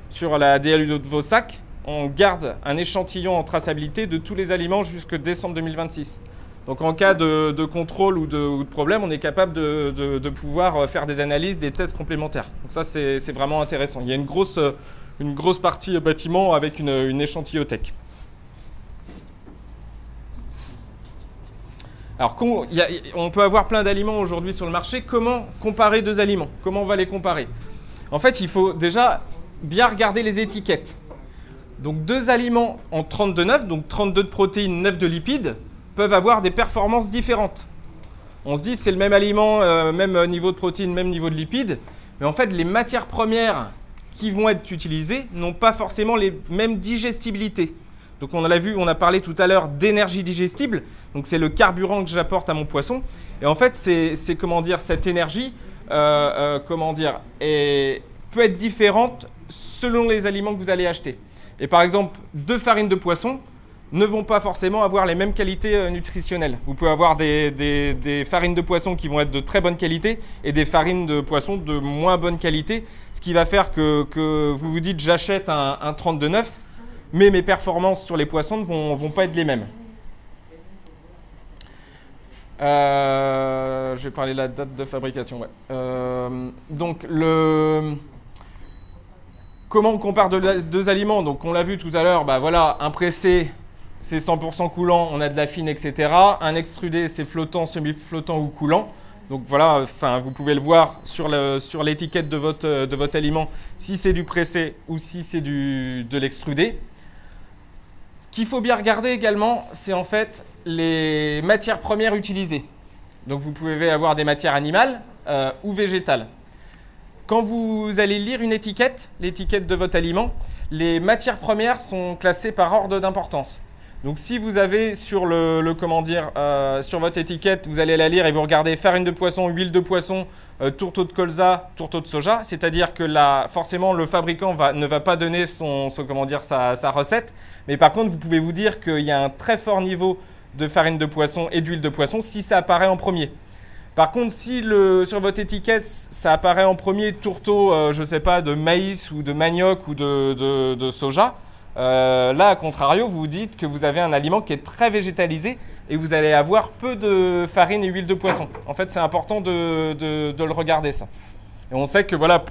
sur la DLUO de vos sacs, on garde un échantillon en traçabilité de tous les aliments jusque décembre 2026. Donc en cas de contrôle ou de problème, on est capable de pouvoir faire des analyses, des tests complémentaires. Donc ça, c'est vraiment intéressant. Il y a une grosse partie bâtiment avec une échantillotech. Alors, on peut avoir plein d'aliments aujourd'hui sur le marché. Comment comparer deux aliments? Comment on va les comparer? En fait, il faut déjà bien regarder les étiquettes. Donc, deux aliments en 32,9, donc 32 de protéines, 9 de lipides, peuvent avoir des performances différentes. On se dit c'est le même aliment, même niveau de protéines, même niveau de lipides, mais en fait, les matières premières qui vont être utilisées n'ont pas forcément les mêmes digestibilités. Donc on l'a vu, on a parlé tout à l'heure d'énergie digestible, donc c'est le carburant que j'apporte à mon poisson. Et en fait, cette énergie peut être différente selon les aliments que vous allez acheter. Et par exemple, deux farines de poisson ne vont pas forcément avoir les mêmes qualités nutritionnelles. Vous pouvez avoir des farines de poisson qui vont être de très bonne qualité et des farines de poisson de moins bonne qualité, ce qui va faire que vous vous dites j'achète un 32,9, mais mes performances sur les poissons ne vont pas être les mêmes. Je vais parler de la date de fabrication. Ouais. Comment on compare deux aliments? Donc on l'a vu tout à l'heure, un pressé, c'est 100% coulant, on a de la fine, etc. Un extrudé, c'est flottant, semi-flottant ou coulant. Donc voilà, vous pouvez le voir sur l'étiquette de votre aliment, si c'est du pressé ou si c'est de l'extrudé. Ce qu'il faut bien regarder également, c'est en fait les matières premières utilisées. Donc vous pouvez avoir des matières animales ou végétales. Quand vous allez lire une étiquette, l'étiquette de votre aliment, les matières premières sont classées par ordre d'importance. Donc si vous avez sur sur votre étiquette, vous allez la lire et vous regardez farine de poisson, huile de poisson, tourteau de colza, tourteau de soja, c'est-à-dire que forcément le fabricant ne va pas donner sa recette, mais par contre vous pouvez vous dire qu'il y a un très fort niveau de farine de poisson et d'huile de poisson si ça apparaît en premier. Par contre, si sur votre étiquette, ça apparaît en premier tourteau, de maïs ou de manioc ou de soja, là, à contrario, vous vous dites que vous avez un aliment qui est très végétalisé et vous allez avoir peu de farine et huile de poisson. En fait, c'est important de le regarder, ça. Et on sait que voilà,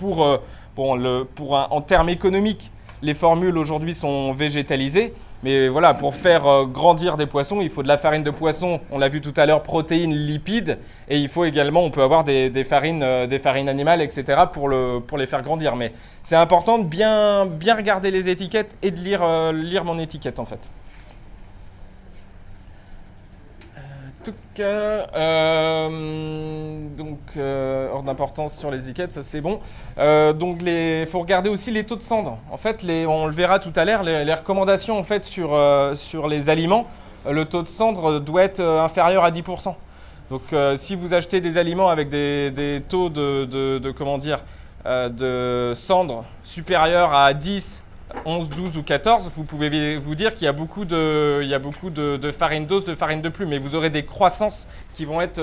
en termes économiques, les formules aujourd'hui sont végétalisées. Mais voilà, pour faire grandir des poissons, il faut de la farine de poisson, on l'a vu tout à l'heure, protéines, lipides, et il faut également, on peut avoir des farines animales, etc. pour les faire grandir. Mais c'est important de bien regarder les étiquettes et de lire mon étiquette en fait. Hors d'importance sur les étiquettes, ça c'est bon. Il faut regarder aussi les taux de cendre. En fait, on le verra tout à l'heure, les recommandations en fait sur les aliments, le taux de cendre doit être inférieur à 10%. Donc, si vous achetez des aliments avec des taux de cendre supérieurs à 10, 11, 12 ou 14, vous pouvez vous dire qu'il y a beaucoup de farine d'os, de farine de plume, mais vous aurez des croissances qui vont être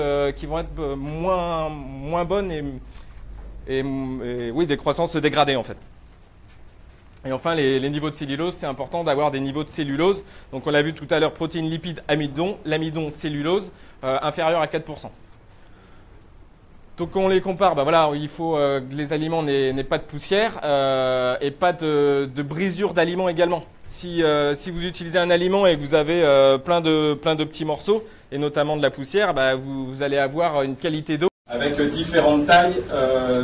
moins bonnes et oui, des croissances dégradées en fait. Et enfin, les niveaux de cellulose, c'est important d'avoir des niveaux de cellulose. Donc on l'a vu tout à l'heure, protéines, lipides, amidon, l'amidon, cellulose, inférieur à 4%. Donc on les compare, il faut que les aliments n'aient pas de poussière et pas de brisure d'aliments également. si vous utilisez un aliment et que vous avez plein de petits morceaux, et notamment de la poussière, bah, vous allez avoir une qualité d'eau avec différentes tailles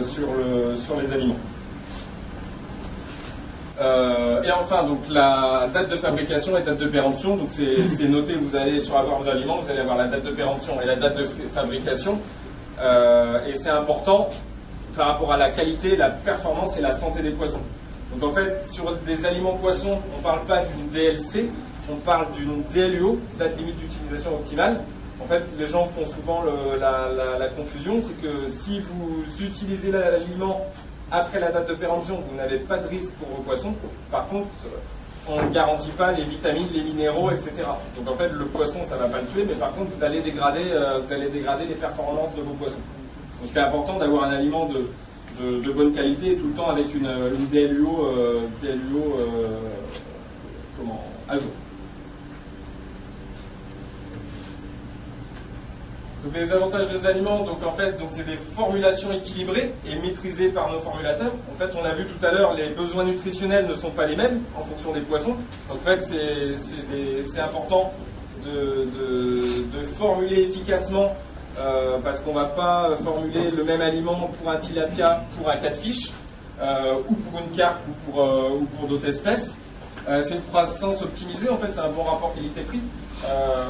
sur les aliments. Et enfin, donc la date de fabrication et date de péremption, donc c'est noté, vous allez sur avoir vos aliments, vous allez avoir la date de péremption et la date de fabrication. Et c'est important par rapport à la qualité, la performance et la santé des poissons. Donc en fait, sur des aliments poissons, on ne parle pas d'une DLC, on parle d'une DLUO, date limite d'utilisation optimale. En fait, les gens font souvent la confusion, c'est que si vous utilisez l'aliment après la date de péremption, vous n'avez pas de risque pour vos poissons. Par contre, on ne garantit pas les vitamines, les minéraux, etc. Donc en fait, le poisson, ça ne va pas le tuer, mais par contre, vous allez dégrader les performances de vos poissons. Donc c'est important d'avoir un aliment de bonne qualité tout le temps avec une DLUO, à jour. Donc les avantages de nos aliments, donc en fait, c'est des formulations équilibrées et maîtrisées par nos formulateurs. En fait, on a vu tout à l'heure, les besoins nutritionnels ne sont pas les mêmes en fonction des poissons. Donc en fait, c'est important de formuler efficacement parce qu'on ne va pas formuler le même aliment pour un tilapia, pour un catfish, ou pour une carpe ou pour d'autres espèces. C'est une croissance optimisée, en fait, c'est un bon rapport qualité-prix.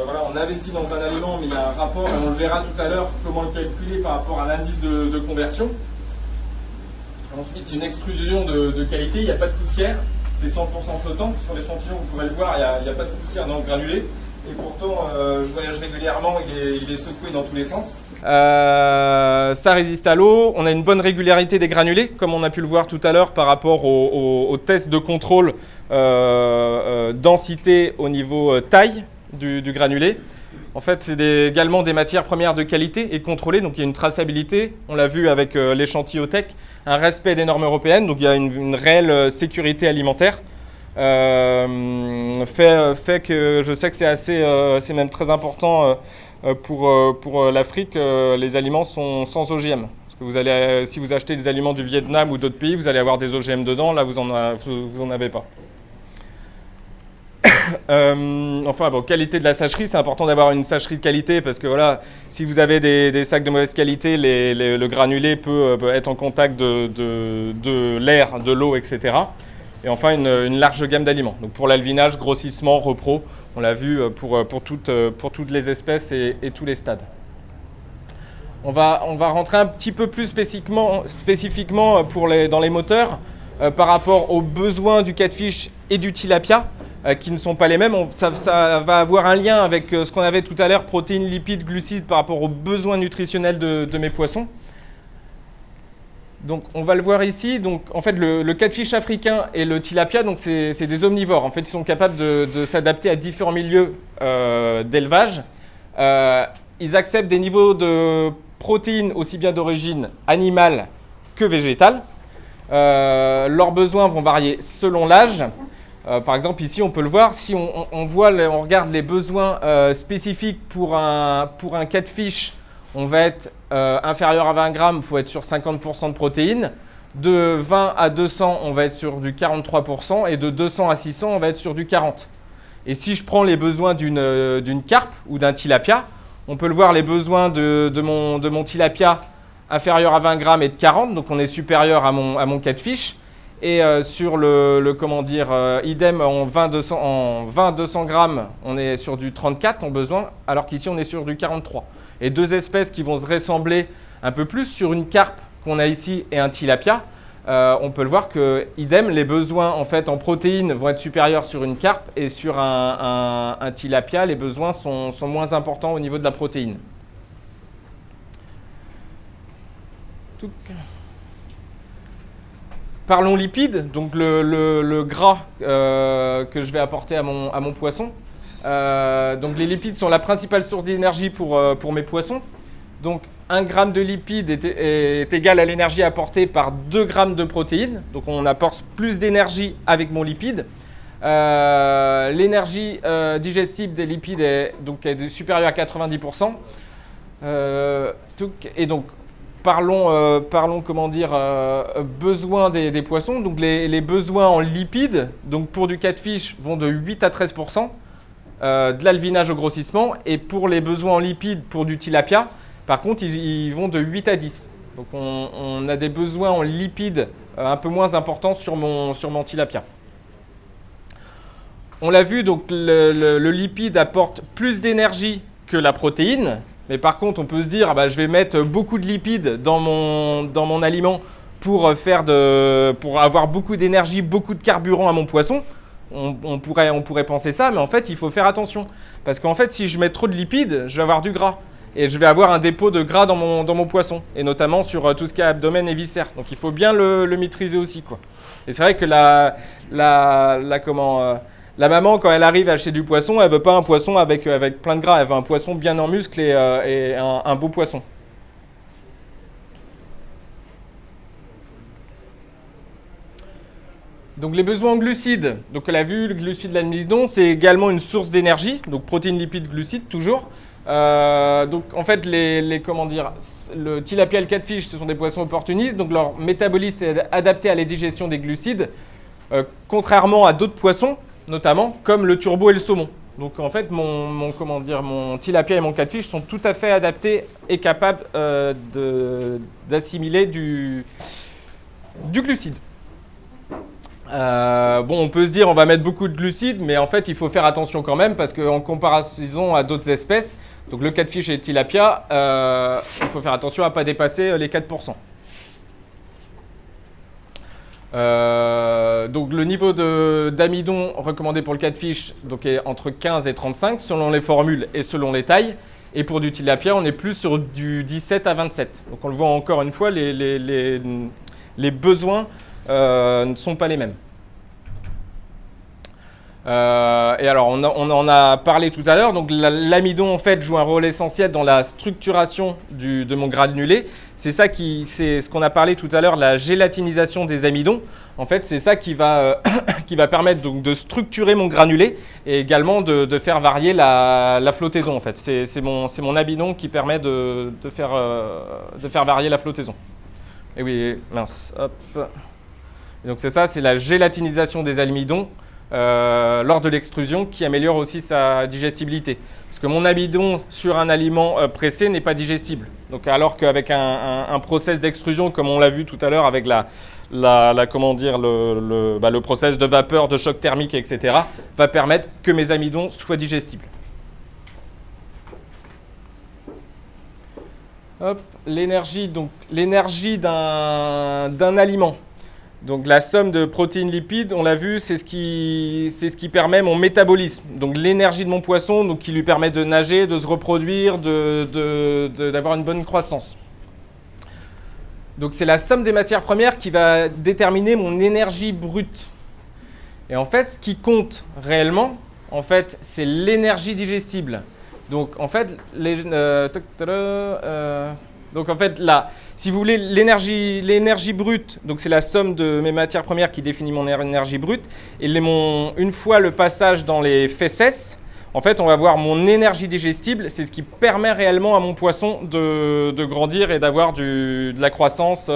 Voilà, on investit dans un aliment, mais il y a un rapport, et on le verra tout à l'heure, comment le calculer par rapport à l'indice de conversion. Ensuite, c'est une extrusion de qualité, il n'y a pas de poussière, c'est 100% flottant. Sur l'échantillon, vous pourrez le voir, il n'y a pas de poussière dans le granulé. Et pourtant, je voyage régulièrement, il est secoué dans tous les sens. Ça résiste à l'eau, on a une bonne régularité des granulés, comme on a pu le voir tout à l'heure par rapport au test de contrôle densité au niveau taille du granulé. En fait, c'est également des matières premières de qualité et contrôlées, donc il y a une traçabilité, on l'a vu avec l'échantillotech, un respect des normes européennes, donc il y a une réelle sécurité alimentaire. Fait que je sais que c'est même très important pour l'Afrique, les aliments sont sans OGM. Parce que si vous achetez des aliments du Vietnam ou d'autres pays, vous allez avoir des OGM dedans, là vous en avez pas. Enfin, bon, qualité de la sacherie, c'est important d'avoir une sacherie de qualité parce que voilà, si vous avez des sacs de mauvaise qualité, le granulé peut être en contact de l'air, de l'eau, etc. Et enfin, une large gamme d'aliments. Donc pour l'alvinage, grossissement, repro, on l'a vu pour toutes les espèces et tous les stades. On va rentrer un petit peu plus spécifiquement dans les moteurs par rapport aux besoins du catfish et du tilapia qui ne sont pas les mêmes. Ça va avoir un lien avec ce qu'on avait tout à l'heure, protéines, lipides, glucides par rapport aux besoins nutritionnels de mes poissons. Donc on va le voir ici, donc en fait le catfish africain et le tilapia, donc c'est des omnivores. En fait, ils sont capables de s'adapter à différents milieux d'élevage. Ils acceptent des niveaux de protéines aussi bien d'origine animale que végétale. Leurs besoins vont varier selon l'âge. Par exemple, ici, on peut le voir, si on regarde les besoins spécifiques pour un catfish, on va être inférieur à 20 grammes, il faut être sur 50% de protéines. De 20 à 200, on va être sur du 43%. Et de 200 à 600, on va être sur du 40%. Et si je prends les besoins d'une carpe ou d'un tilapia, on peut le voir, les besoins de mon tilapia inférieur à 20 grammes et de 40, donc on est supérieur à mon catfish. Et sur idem en 20-200 grammes, on est sur du 34 en besoin, alors qu'ici on est sur du 43. Et deux espèces qui vont se ressembler un peu plus sur une carpe qu'on a ici et un tilapia, on peut le voir que idem, les besoins en fait en protéines vont être supérieurs sur une carpe et sur un tilapia, les besoins sont moins importants au niveau de la protéine. Parlons lipides, donc le gras que je vais apporter à mon poisson. Donc les lipides sont la principale source d'énergie pour mes poissons. Donc 1 gramme de lipides est égal à l'énergie apportée par 2 grammes de protéines. Donc on apporte plus d'énergie avec mon lipide. L'énergie digestible des lipides est supérieure à 90%. Et donc parlons comment dire, besoins des poissons. Donc les besoins en lipides, donc pour du catfish, vont de 8 à 13%, de l'alvinage au grossissement. Et pour les besoins en lipides, pour du tilapia, par contre, ils vont de 8 à 10. Donc on a des besoins en lipides un peu moins importants sur mon tilapia. On l'a vu, donc le lipide apporte plus d'énergie que la protéine. Mais par contre, on peut se dire, ah bah, je vais mettre beaucoup de lipides dans mon aliment pour avoir beaucoup d'énergie, beaucoup de carburant à mon poisson. On pourrait penser ça, mais en fait, il faut faire attention. Parce qu'en fait, si je mets trop de lipides, je vais avoir du gras. Et je vais avoir un dépôt de gras dans mon poisson. Et notamment sur tout ce qui est abdomen et viscères. Donc il faut bien le maîtriser aussi, quoi. Et c'est vrai que la maman, quand elle arrive à acheter du poisson, elle ne veut pas un poisson avec plein de gras. Elle veut un poisson bien en muscle et un beau poisson. Donc les besoins en glucides. Donc on l'a vu, le glucide de l'amidon, c'est également une source d'énergie. Donc protéines, lipides, glucides, toujours. Donc en fait, le tilapia et le catfish, ce sont des poissons opportunistes. Donc leur métabolisme est adapté à la digestion des glucides, contrairement à d'autres poissons, notamment comme le turbo et le saumon. Donc en fait, mon tilapia et mon catfish sont tout à fait adaptés et capables d'assimiler du glucide. On peut se dire on va mettre beaucoup de glucides, mais en fait il faut faire attention quand même parce qu'en comparaison à d'autres espèces, donc le catfish et le tilapia, il faut faire attention à ne pas dépasser les 4%. Donc le niveau d'amidon recommandé pour le catfish donc, est entre 15 et 35 selon les formules et selon les tailles. Et pour du tilapia, on est plus sur du 17 à 27. Donc on le voit encore une fois, les besoins ne sont pas les mêmes. Et alors, on en a parlé tout à l'heure. Donc, l'amidon en fait joue un rôle essentiel dans la structuration de mon granulé. C'est ce qu'on a parlé tout à l'heure, la gélatinisation des amidons. En fait, c'est ça qui va permettre donc de structurer mon granulé et également de faire varier la flottaison. En fait, c'est mon amidon qui permet de faire varier la flottaison. Et oui, mince, hop. Et donc c'est ça, c'est la gélatinisation des amidons lors de l'extrusion qui améliore aussi sa digestibilité. Parce que mon amidon sur un aliment pressé n'est pas digestible. Donc alors qu'avec un process d'extrusion, comme on l'a vu tout à l'heure avec le process de vapeur, de choc thermique, etc., va permettre que mes amidons soient digestibles. Hop, l'énergie d'un aliment. Donc la somme de protéines lipides, on l'a vu, c'est ce qui permet mon métabolisme. Donc l'énergie de mon poisson, donc, qui lui permet de nager, de se reproduire, d'avoir une bonne croissance. Donc c'est la somme des matières premières qui va déterminer mon énergie brute. Et en fait, ce qui compte réellement, en fait, c'est l'énergie digestible. Donc en fait, là, si vous voulez, l'énergie brute, donc c'est la somme de mes matières premières qui définit mon énergie brute. Et une fois le passage dans les fesses, en fait, on va voir mon énergie digestible. C'est ce qui permet réellement à mon poisson de grandir et d'avoir de la croissance.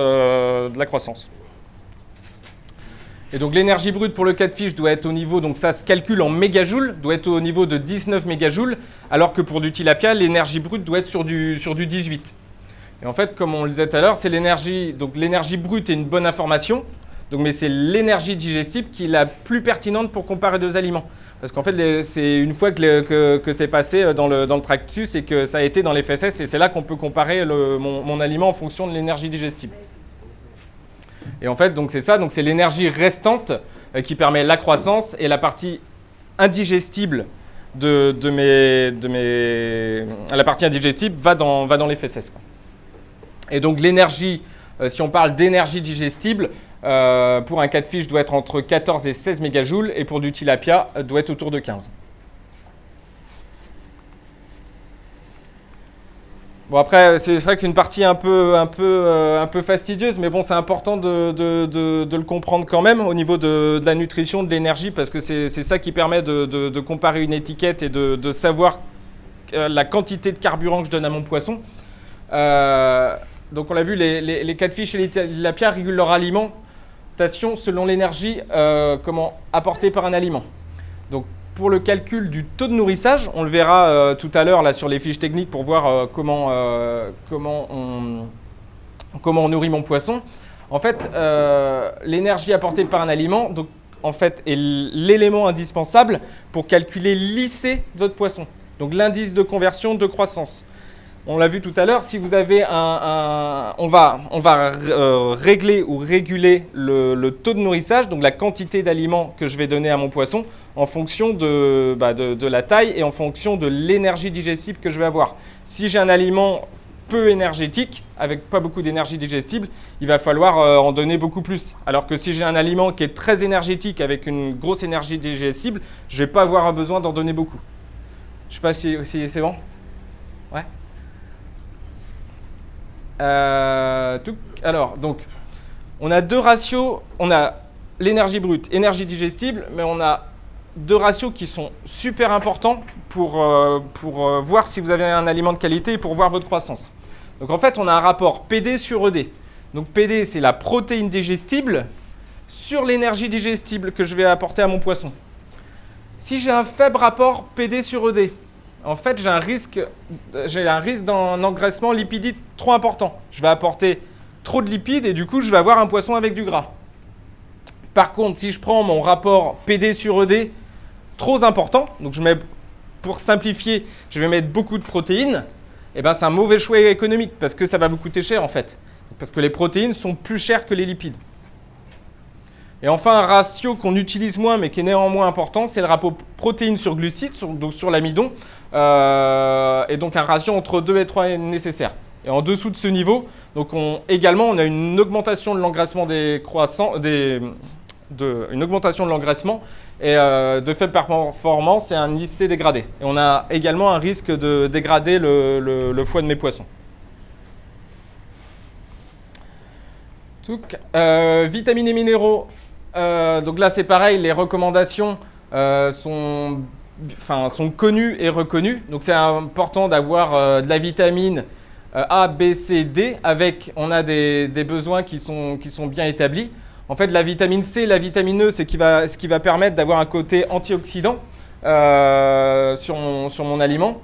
Et donc l'énergie brute pour le catfish doit être au niveau, donc ça se calcule en mégajoules, doit être au niveau de 19 mégajoules, alors que pour du tilapia, l'énergie brute doit être sur du 18. Et en fait, comme on le disait tout à l'heure, c'est l'énergie. Donc l'énergie brute est une bonne information, mais c'est l'énergie digestible qui est la plus pertinente pour comparer deux aliments. Parce qu'en fait, c'est une fois que c'est passé dans le tractus et que ça a été dans les fesses, et c'est là qu'on peut comparer mon aliment en fonction de l'énergie digestible. Et en fait, donc c'est ça, donc c'est l'énergie restante qui permet la croissance et la partie indigestible la partie indigestible va dans les fesses, quoi. Et donc l'énergie, si on parle d'énergie digestible, pour un catfish doit être entre 14 et 16 mégajoules et pour du tilapia doit être autour de 15. Bon après, c'est vrai que c'est une partie un peu fastidieuse, mais bon, c'est important de le comprendre quand même au niveau de la nutrition, de l'énergie, parce que c'est ça qui permet de comparer une étiquette et de savoir la quantité de carburant que je donne à mon poisson. donc on l'a vu, les catfish et les tilapias régulent leur alimentation selon l'énergie apportée par un aliment. Donc pour le calcul du taux de nourrissage, on le verra tout à l'heure là sur les fiches techniques pour voir comment on nourrit mon poisson. En fait, l'énergie apportée par un aliment, donc en fait, est l'élément indispensable pour calculer l'IC de votre poisson. Donc l'indice de conversion de croissance. On l'a vu tout à l'heure, si vous avez on va régler ou réguler le taux de nourrissage, donc la quantité d'aliments que je vais donner à mon poisson, en fonction de la taille et en fonction de l'énergie digestible que je vais avoir. Si j'ai un aliment peu énergétique, avec pas beaucoup d'énergie digestible, il va falloir en donner beaucoup plus. Alors que si j'ai un aliment qui est très énergétique, avec une grosse énergie digestible, je ne vais pas avoir besoin d'en donner beaucoup. Je ne sais pas si c'est bon. Ouais. Alors, donc, on a deux ratios. On a l'énergie brute, énergie digestible, mais on a deux ratios qui sont super importants pour voir si vous avez un aliment de qualité et pour voir votre croissance. Donc, en fait, on a un rapport PD sur ED. Donc, PD, c'est la protéine digestible sur l'énergie digestible que je vais apporter à mon poisson. Si j'ai un faible rapport PD sur ED, en fait, j'ai un risque d'un engraissement lipidique trop important. Je vais apporter trop de lipides et du coup, je vais avoir un poisson avec du gras. Par contre, si je prends mon rapport PD sur ED trop important, donc pour simplifier, je vais mettre beaucoup de protéines, et ben c'est un mauvais choix économique parce que ça va vous coûter cher en fait. Parce que les protéines sont plus chères que les lipides. Et enfin, un ratio qu'on utilise moins mais qui est néanmoins important, c'est le rapport protéines sur glucides, donc sur l'amidon. Et donc un ratio entre 2 et 3 est nécessaire. Et en dessous de ce niveau, donc également on a une augmentation de l'engraissement des croissants, une augmentation de l'engraissement et de faible performance et un IC dégradé. Et on a également un risque de dégrader le foie de mes poissons. Vitamines et minéraux. Donc là c'est pareil, les recommandations sont connues et reconnues. Donc c'est important d'avoir de la vitamine A, B, C, D. On a des besoins qui sont bien établis. En fait, la vitamine C, la vitamine E, c'est ce qui va permettre d'avoir un côté antioxydant sur mon aliment.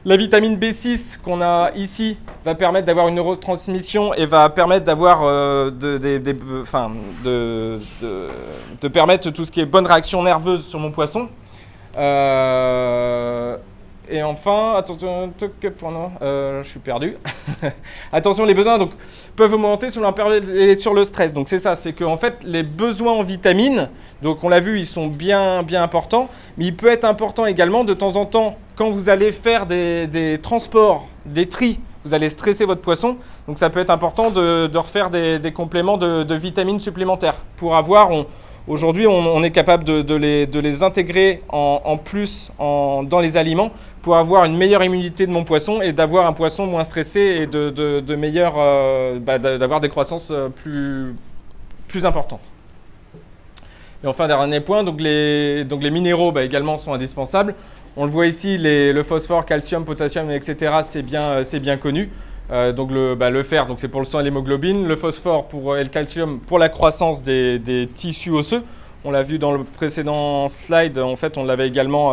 La vitamine B6 qu'on a ici va permettre d'avoir une neurotransmission et va permettre d'avoir de permettre tout ce qui est bonne réaction nerveuse sur mon poisson. Et enfin, attention, je suis perdu. Attention, les besoins peuvent augmenter sur l'impériode et sur le stress. Donc c'est ça, c'est qu'en fait les besoins en vitamines, donc on l'a vu, ils sont bien importants, mais il peut être important également de temps en temps quand vous allez faire des transports, des tris, vous allez stresser votre poisson. Donc ça peut être important de refaire des compléments de vitamines supplémentaires pour avoir. Aujourd'hui, on est capable de les intégrer en plus dans les aliments pour avoir une meilleure immunité de mon poisson et d'avoir un poisson moins stressé et d'avoir des croissances plus importantes. Et enfin, dernier point, donc les minéraux également sont indispensables. On le voit ici, le phosphore, calcium, potassium, etc. c'est bien connu. Donc le fer, c'est pour le sang et l'hémoglobine, le phosphore et le calcium pour la croissance des tissus osseux. On l'a vu dans le précédent slide, en fait on l'avait également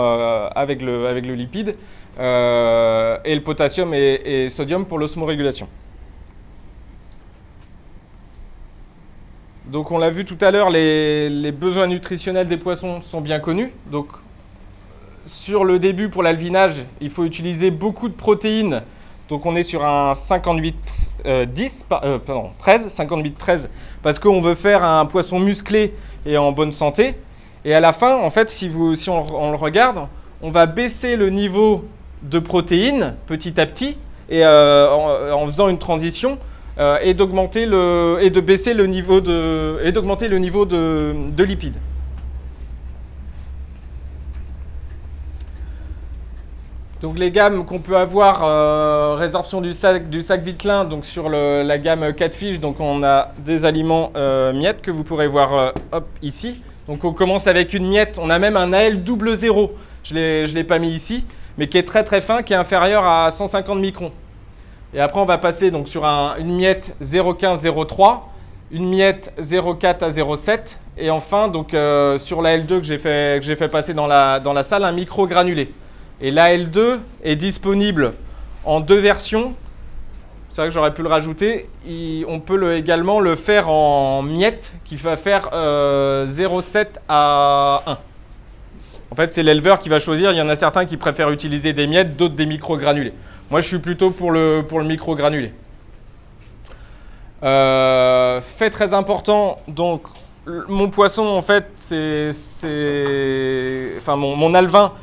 avec le lipide, et le potassium et sodium pour l'osmorégulation. Donc on l'a vu tout à l'heure, les besoins nutritionnels des poissons sont bien connus. Donc sur le début pour l'alvinage, il faut utiliser beaucoup de protéines. Donc on est sur un 58-13, parce qu'on veut faire un poisson musclé et en bonne santé. Et à la fin, en fait, si on le regarde, on va baisser le niveau de protéines petit à petit, et en faisant une transition, et d'augmenter le niveau de lipides. Donc les gammes qu'on peut avoir, résorption du sac Vitelin, donc sur la gamme catfish, donc on a des aliments miettes que vous pourrez voir ici. Donc on commence avec une miette, on a même un AL 00, je l'ai pas mis ici, mais qui est très très fin, qui est inférieur à 150 microns. Et après, on va passer donc sur une miette 0,15-0,3, une miette 0,4 à 0,7. Et enfin, donc, sur la L2 que j'ai fait passer dans la salle, un micro-granulé. Et la L2 est disponible en 2 versions. C'est vrai que j'aurais pu le rajouter. On peut également le faire en miettes qui va faire 0,7 à 1. En fait, c'est l'éleveur qui va choisir. Il y en a certains qui préfèrent utiliser des miettes, d'autres des micro-granulés. Moi, je suis plutôt pour le micro-granulé. Fait très important, donc mon poisson, en fait, enfin mon alevin,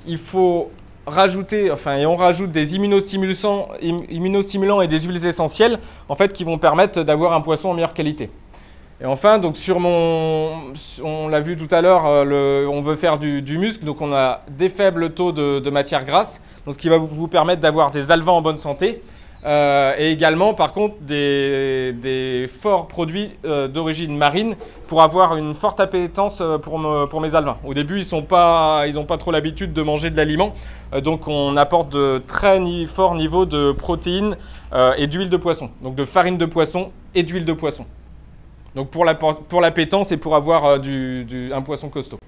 il faut rajouter, enfin, et on rajoute des immunostimulants et des huiles essentielles, en fait, qui vont permettre d'avoir un poisson en meilleure qualité. Et enfin, donc on l'a vu tout à l'heure, on veut faire du muscle, donc on a des faibles taux de matière grasse, donc ce qui va vous permettre d'avoir des alevins en bonne santé, et également, par contre, des forts produits d'origine marine pour avoir une forte appétence pour mes alevins. Au début, ils n'ont pas trop l'habitude de manger de l'aliment, donc on apporte de très forts niveaux de protéines et d'huile de poisson, donc de farine de poisson et d'huile de poisson. Donc pour l'appétence et pour avoir un poisson costaud.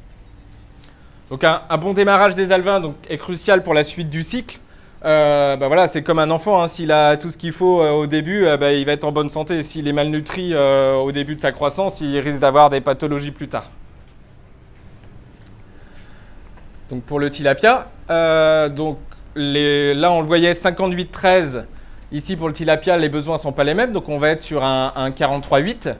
Donc un bon démarrage des alevins est crucial pour la suite du cycle. Voilà, c'est comme un enfant, hein. S'il a tout ce qu'il faut au début, il va être en bonne santé. S'il est malnutri au début de sa croissance, il risque d'avoir des pathologies plus tard. Donc pour le tilapia, là on le voyait 58-13. Ici pour le tilapia, les besoins ne sont pas les mêmes, donc on va être sur un 43-8.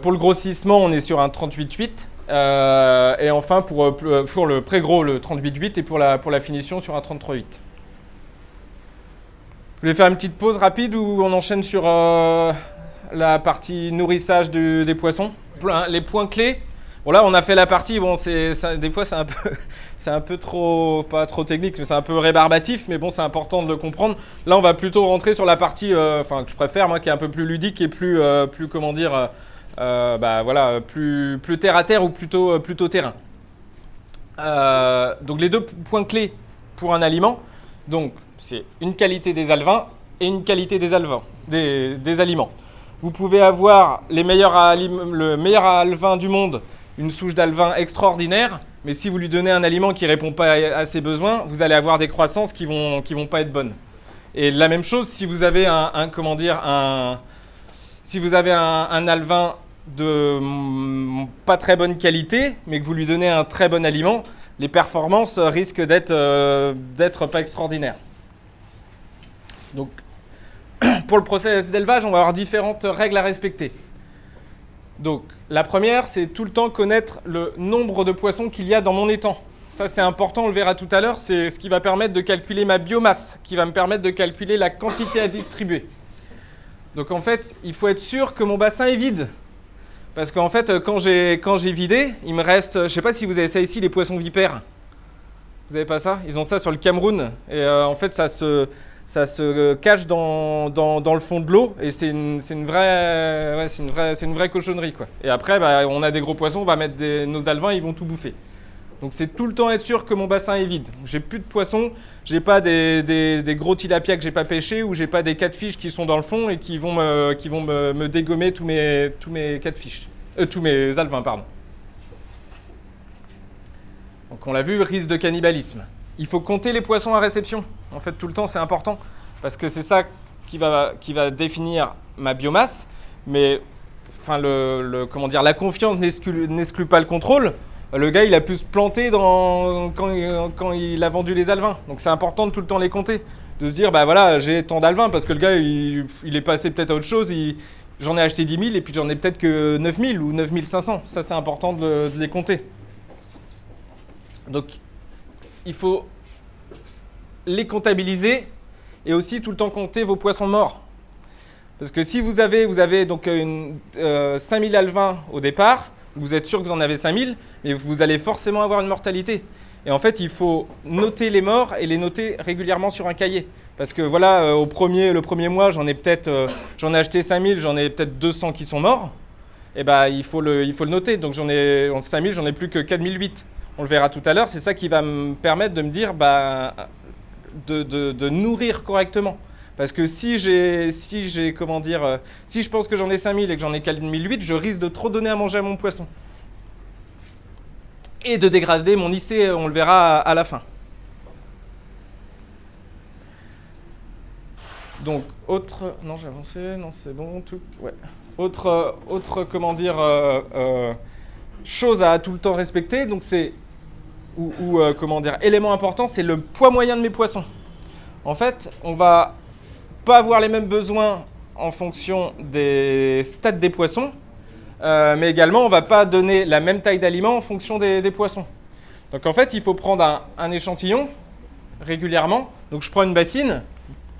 Pour le grossissement, on est sur un 38,8. Et enfin, pour le pré-gros, le 38,8. Et pour la finition, sur un 33,8. Vous voulez faire une petite pause rapide ou on enchaîne sur la partie nourrissage des poissons? Les points clés. Bon, là, on a fait la partie. Bon, des fois, c'est un peu trop, pas trop technique, mais c'est un peu rébarbatif. Mais bon, c'est important de le comprendre. Là, on va plutôt rentrer sur la partie, que je préfère, moi, qui est un peu plus ludique et plus comment dire, voilà, plus terre à terre ou plutôt terrain. Donc, les 2 points clés pour un aliment, donc, c'est une qualité des alevins et une qualité des aliments. Vous pouvez avoir le meilleur alevin du monde, une souche d'alevin extraordinaire, mais si vous lui donnez un aliment qui ne répond pas à ses besoins, vous allez avoir des croissances qui vont pas être bonnes. Et la même chose, si vous avez un alevin de pas très bonne qualité, mais que vous lui donnez un très bon aliment, les performances risquent d'être pas extraordinaires. Donc, pour le process d'élevage, on va avoir différentes règles à respecter. Donc, la première, c'est tout le temps connaître le nombre de poissons qu'il y a dans mon étang. Ça, c'est important, on le verra tout à l'heure, c'est ce qui va permettre de calculer ma biomasse, qui va me permettre de calculer la quantité à distribuer. Donc, en fait, il faut être sûr que mon bassin est vide. Parce qu'en fait, quand j'ai vidé, il me reste, je ne sais pas si vous avez ça ici, les poissons vipères. Vous n'avez pas ça? Ils ont ça sur le Cameroun. Et en fait, ça se cache dans le fond de l'eau et c'est une vraie cochonnerie, quoi. Et après, on a des gros poissons, on va mettre nos alevins, ils vont tout bouffer. Donc c'est tout le temps être sûr que mon bassin est vide. J'ai plus de poissons, j'ai pas des gros tilapias que j'ai pas pêchés ou j'ai pas des catfish qui sont dans le fond et qui vont me dégommer tous mes catfish, tous mes alevins, pardon. Donc on l'a vu, risque de cannibalisme. Il faut compter les poissons à réception. En fait, tout le temps, c'est important parce que c'est ça qui va définir ma biomasse. Mais enfin, comment dire, la confiance n'exclut pas le contrôle. Le gars, il a pu se planter quand il a vendu les alevins. Donc, c'est important de tout le temps les compter. De se dire, voilà, j'ai tant d'alevins parce que le gars, il est passé peut-être à autre chose. J'en ai acheté 10 000 et puis j'en ai peut-être que 9 000 ou 9 500. Ça, c'est important de les compter. Donc, il faut les comptabiliser et aussi tout le temps compter vos poissons morts. Parce que si vous avez donc 5000 alevins au départ, vous êtes sûr que vous en avez 5000, mais vous allez forcément avoir une mortalité. Et en fait, il faut noter les morts et les noter régulièrement sur un cahier. Parce que voilà, le premier mois, j'en ai acheté 5000, j'en ai peut-être 200 qui sont morts. Et il faut le noter. Donc j'en ai 5000, j'en ai plus que 4008. On le verra tout à l'heure. C'est ça qui va me permettre de me dire de nourrir correctement. Parce que si je pense que j'en ai 5000 et que j'en ai 4008, je risque de trop donner à manger à mon poisson. Et de dégrader mon IC, on le verra à la fin. Donc, non, j'ai avancé, non, c'est bon, tout, ouais. Autre comment dire, chose à tout le temps respecter, donc c'est, comment dire, élément important, c'est le poids moyen de mes poissons. En fait, on va pas avoir les mêmes besoins en fonction des stades des poissons, mais également, on va pas donner la même taille d'aliment en fonction des poissons. Donc, en fait, il faut prendre un échantillon régulièrement. Donc, je prends une bassine,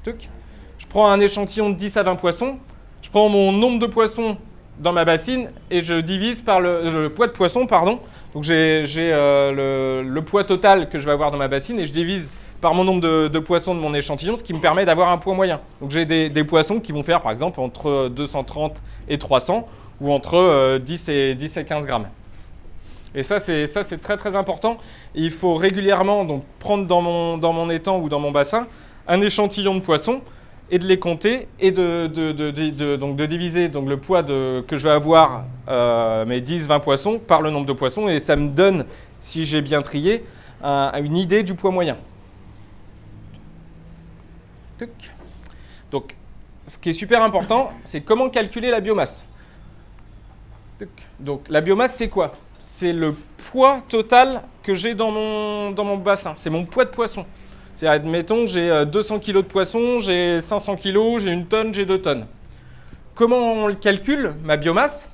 je prends un échantillon de 10 à 20 poissons, je prends mon nombre de poissons dans ma bassine et je divise par le poids de poisson, pardon. Donc j'ai le poids total que je vais avoir dans ma bassine et je divise par mon nombre de poissons de mon échantillon, ce qui me permet d'avoir un poids moyen. Donc j'ai des poissons qui vont faire par exemple entre 230 et 300 ou entre 10 et 15 grammes. Et ça c'est très très important. Et il faut régulièrement donc, prendre dans mon étang ou dans mon bassin un échantillon de poissons et de les compter et de diviser donc, le poids que je vais avoir, mes 10-20 poissons, par le nombre de poissons. Et ça me donne, si j'ai bien trié, une idée du poids moyen. Donc, ce qui est super important, c'est comment calculer la biomasse. Donc, la biomasse, c'est quoi? C'est le poids total que j'ai dans mon bassin. C'est mon poids de poisson. C'est-à-dire, admettons, j'ai 200 kg de poisson, j'ai 500 kg, j'ai 1 tonne, j'ai 2 tonnes. Comment on le calcule, ma biomasse?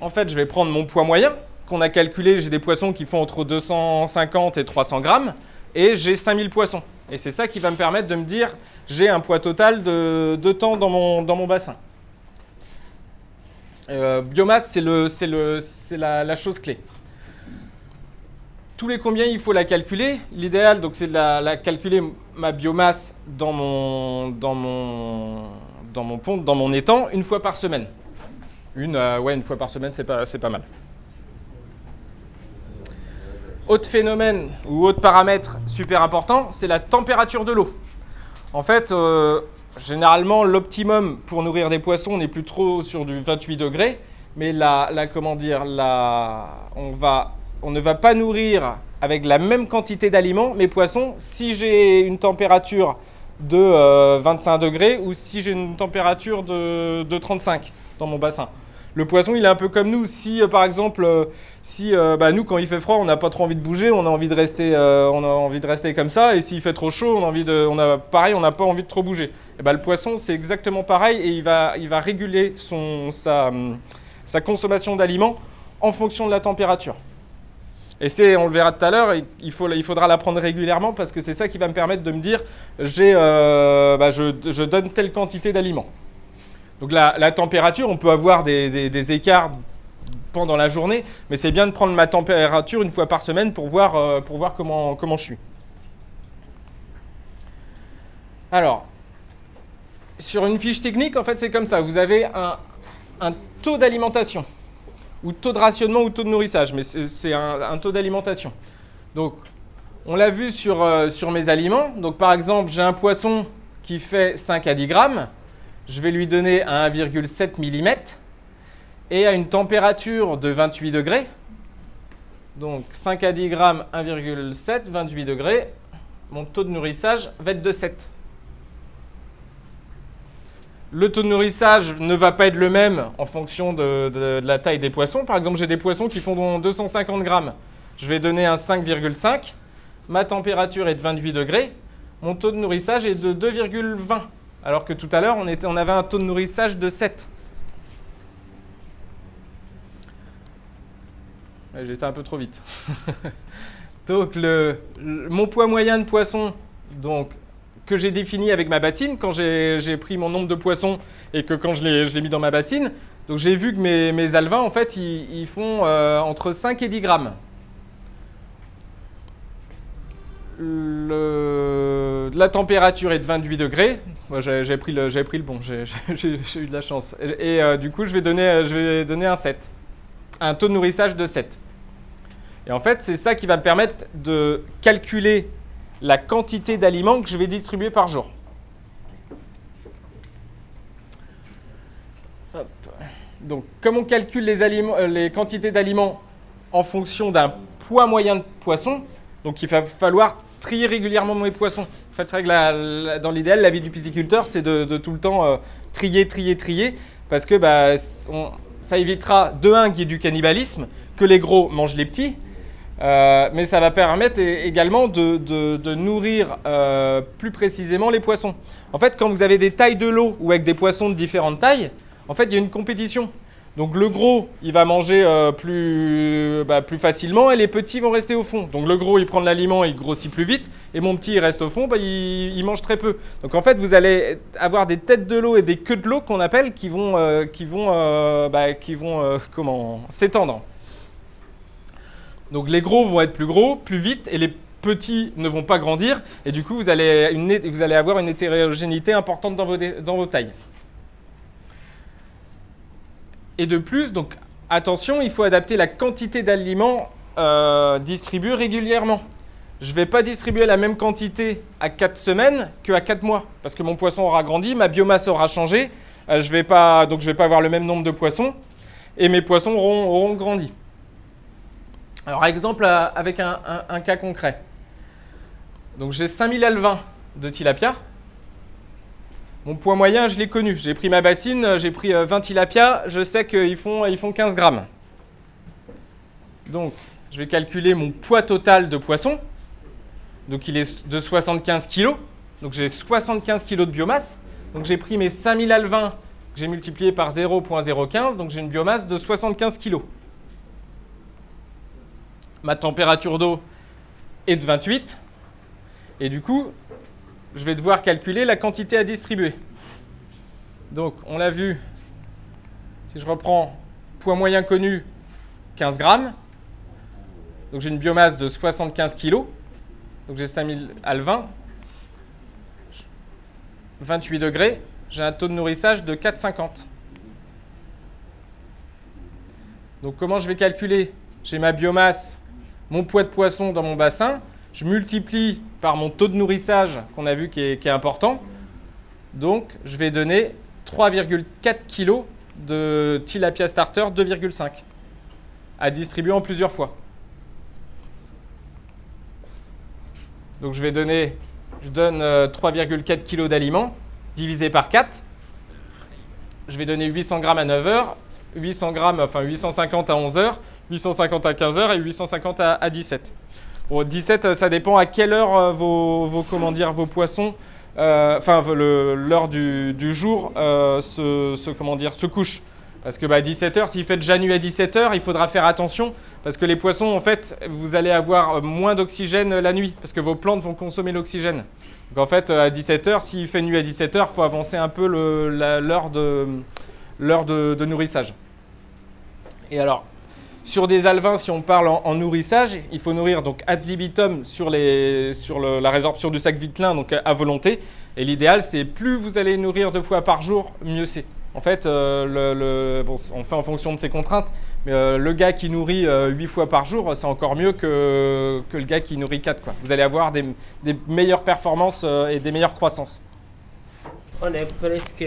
En fait, je vais prendre mon poids moyen, qu'on a calculé, j'ai des poissons qui font entre 250 et 300 grammes, et j'ai 5000 poissons. Et c'est ça qui va me permettre de me dire, j'ai un poids total de temps dans mon bassin. Biomasse, c'est la chose clé. Tous les combien il faut la calculer. L'idéal, donc, c'est de la calculer ma biomasse dans mon étang une fois par semaine. Une fois par semaine, c'est pas mal. Autre phénomène ou autre paramètre super important, c'est la température de l'eau. En fait, généralement, l'optimum pour nourrir des poissons n'est plus trop sur du 28 degrés, mais on ne va pas nourrir avec la même quantité d'aliments mes poissons si j'ai une température de 25 degrés ou si j'ai une température de 35 dans mon bassin. Le poisson, il est un peu comme nous. Si, par exemple, nous, quand il fait froid, on n'a pas trop envie de bouger, on a envie de rester comme ça. Et s'il fait trop chaud, on n'a pas envie de trop bouger. Et le poisson, c'est exactement pareil et il va réguler sa consommation d'aliments en fonction de la température. Et on le verra tout à l'heure, il faudra l'apprendre régulièrement parce que c'est ça qui va me permettre de me dire je donne telle quantité d'aliments. Donc la température, on peut avoir des écarts pendant la journée, mais c'est bien de prendre ma température une fois par semaine pour voir comment je suis. Alors, sur une fiche technique, en fait, c'est comme ça. Vous avez un taux d'alimentation, ou taux de rationnement ou taux de nourrissage, mais c'est un taux d'alimentation. Donc, on l'a vu sur mes aliments. Donc, par exemple, j'ai un poisson qui fait 5 à 10 grammes. Je vais lui donner à 1,7 mm et à une température de 28 degrés. Donc, 5 à 10 grammes, 1,7, 28 degrés. Mon taux de nourrissage va être de 7. Le taux de nourrissage ne va pas être le même en fonction de la taille des poissons. Par exemple, j'ai des poissons qui font 250 grammes. Je vais donner un 5,5. Ma température est de 28 degrés. Mon taux de nourrissage est de 2,20. Alors que tout à l'heure, on avait un taux de nourrissage de 7. J'étais un peu trop vite. Donc, mon poids moyen de poisson, donc, que j'ai défini avec ma bassine, quand j'ai pris mon nombre de poissons et que quand je l'ai mis dans ma bassine, donc j'ai vu que mes alevins, en fait, ils font entre 5 et 10 grammes. La température est de 28 degrés. Moi, j'ai pris le bon, j'ai eu de la chance. Et du coup, je vais donner un 7. Un taux de nourrissage de 7. Et en fait, c'est ça qui va me permettre de calculer la quantité d'aliments que je vais distribuer par jour. Donc, comme on calcule les quantités d'aliments en fonction d'un poids moyen de poisson, donc il va falloir trier régulièrement mes poissons. En fait, c'est vrai que dans l'idéal, la vie du pisciculteur, c'est de tout le temps trier, parce que ça évitera de un qu'il y ait du cannibalisme, que les gros mangent les petits, mais ça va permettre également de nourrir plus précisément les poissons. En fait, quand vous avez des tailles de lot ou avec des poissons de différentes tailles, en fait, il y a une compétition. Donc le gros, il va manger plus facilement et les petits vont rester au fond. Donc le gros, il prend de l'aliment, il grossit plus vite. Et mon petit, il reste au fond, il mange très peu. Donc en fait, vous allez avoir des têtes de l'eau et des queues de l'eau qu'on appelle qui vont s'étendre. Donc les gros vont être plus gros, plus vite, et les petits ne vont pas grandir. Et du coup, vous allez avoir une hétérogénéité importante dans vos tailles. Et de plus, donc attention, il faut adapter la quantité d'aliments distribués régulièrement. Je ne vais pas distribuer la même quantité à 4 semaines qu'à 4 mois, parce que mon poisson aura grandi, ma biomasse aura changé, donc je ne vais pas avoir le même nombre de poissons, et mes poissons auront grandi. Alors, exemple avec un cas concret. Donc, j'ai 5000 alevins de tilapia. Mon poids moyen, je l'ai connu. J'ai pris ma bassine, j'ai pris 20 tilapia, je sais qu'ils font 15 grammes. Donc, je vais calculer mon poids total de poisson. Donc, il est de 75 kg. Donc, j'ai 75 kg de biomasse. Donc, j'ai pris mes 5000 alevins que j'ai multiplié par 0,015. Donc, j'ai une biomasse de 75 kg. Ma température d'eau est de 28. Et du coup, je vais devoir calculer la quantité à distribuer. Donc, on l'a vu, si je reprends poids moyen connu, 15 grammes. Donc, j'ai une biomasse de 75 kg. Donc, j'ai 5000 alevins. 28 degrés. J'ai un taux de nourrissage de 4,50. Donc, comment je vais calculer? J'ai ma biomasse, mon poids de poisson dans mon bassin. Je multiplie par mon taux de nourrissage qu'on a vu qui est important. Donc, je vais donner 3,4 kg de tilapia starter 2,5 à distribuer en plusieurs fois. Donc, je donne 3,4 kg d'aliments divisé par 4. Je vais donner 800 grammes à 9 heures, 850 à 11 heures, 850 à 15 heures et 850 à 17. Bon, 17, ça dépend à quelle heure vos poissons, l'heure du jour se couchent. Parce que 17h, s'il fait déjà nuit à 17h, il faudra faire attention parce que les poissons, en fait, vous allez avoir moins d'oxygène la nuit parce que vos plantes vont consommer l'oxygène. Donc en fait, à 17h, s'il fait nuit à 17h, il faut avancer un peu l'heure de nourrissage. Et alors, sur des alevins, si on parle en nourrissage, il faut nourrir donc ad libitum sur la résorption du sac vitelin, donc à volonté. Et l'idéal, c'est plus vous allez nourrir 2 fois par jour, mieux c'est. En fait, on fait en fonction de ses contraintes, mais le gars qui nourrit 8 fois par jour, c'est encore mieux que le gars qui nourrit 4, quoi. Vous allez avoir des meilleures performances et des meilleures croissances. On est presque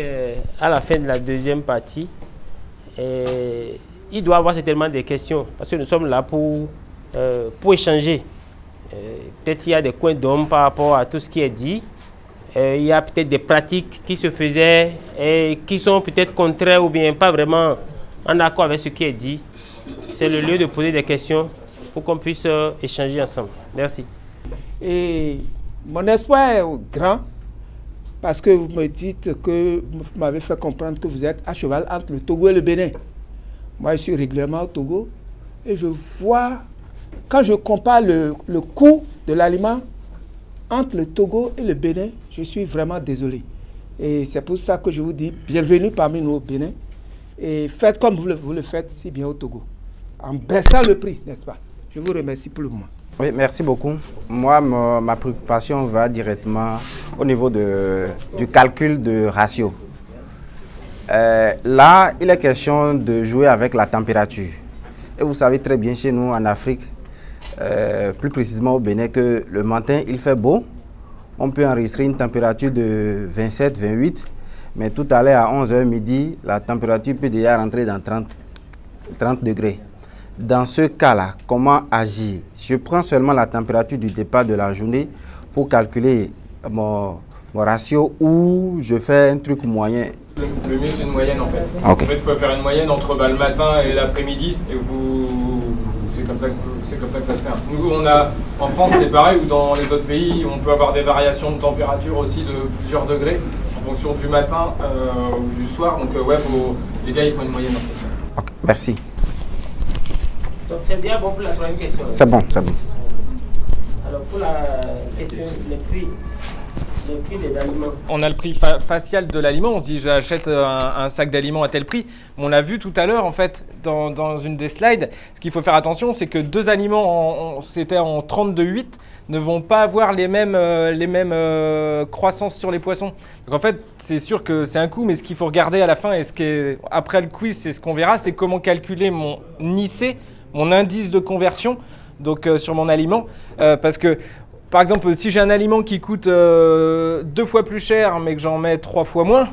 à la fin de la deuxième partie. Et il doit y avoir certainement des questions, parce que nous sommes là pour échanger. Peut-être qu'il y a des coins d'ombre par rapport à tout ce qui est dit. Il y a peut-être des pratiques qui se faisaient et qui sont peut-être contraires ou bien pas vraiment en accord avec ce qui est dit. C'est le lieu de poser des questions pour qu'on puisse échanger ensemble. Merci. Et mon espoir est grand parce que vous me dites que vous m'avez fait comprendre que vous êtes à cheval entre le Togo et le Bénin. Moi, je suis régulièrement au Togo et je vois, quand je compare le coût de l'aliment entre le Togo et le Bénin, je suis vraiment désolé. Et c'est pour ça que je vous dis bienvenue parmi nous au Bénin et faites comme vous le faites si bien au Togo, en baissant le prix, n'est-ce pas? Je vous remercie pour le moment. Oui, merci beaucoup. Moi, ma préoccupation va directement au niveau du calcul de ratio. Là, il est question de jouer avec la température. Et vous savez très bien chez nous en Afrique, plus précisément au Bénin, que le matin, il fait beau. On peut enregistrer une température de 27, 28. Mais tout à l'heure, à 11h midi, la température peut déjà rentrer dans 30 degrés. Dans ce cas-là, comment agir? Je prends seulement la température du départ de la journée pour calculer mon ratio ou je fais un truc moyen. Le mieux, c'est une moyenne en fait. Okay. En fait, il faut faire une moyenne entre le matin et l'après-midi et c'est comme ça que ça se fait. Nous, en France, c'est pareil, ou dans les autres pays, on peut avoir des variations de température aussi de plusieurs degrés en fonction du matin ou du soir. Donc, les gars, il faut une moyenne en fait. Okay. Merci. Donc, c'est bien bon pour la troisième question. C'est bon, c'est bon. Alors, pour la question, les prix des aliments. On a le prix facial de l'aliment, on se dit j'achète un sac d'aliments à tel prix. On l'a vu tout à l'heure en fait dans une des slides. Ce qu'il faut faire attention, c'est que deux aliments, c'était en 32,8, ne vont pas avoir les mêmes croissances sur les poissons. Donc en fait, c'est sûr que c'est un coût, mais ce qu'il faut regarder à la fin, et après le quiz, c'est ce qu'on verra, c'est comment calculer mon IC, mon indice de conversion, donc sur mon aliment, parce que par exemple, si j'ai un aliment qui coûte 2 fois plus cher, mais que j'en mets 3 fois moins,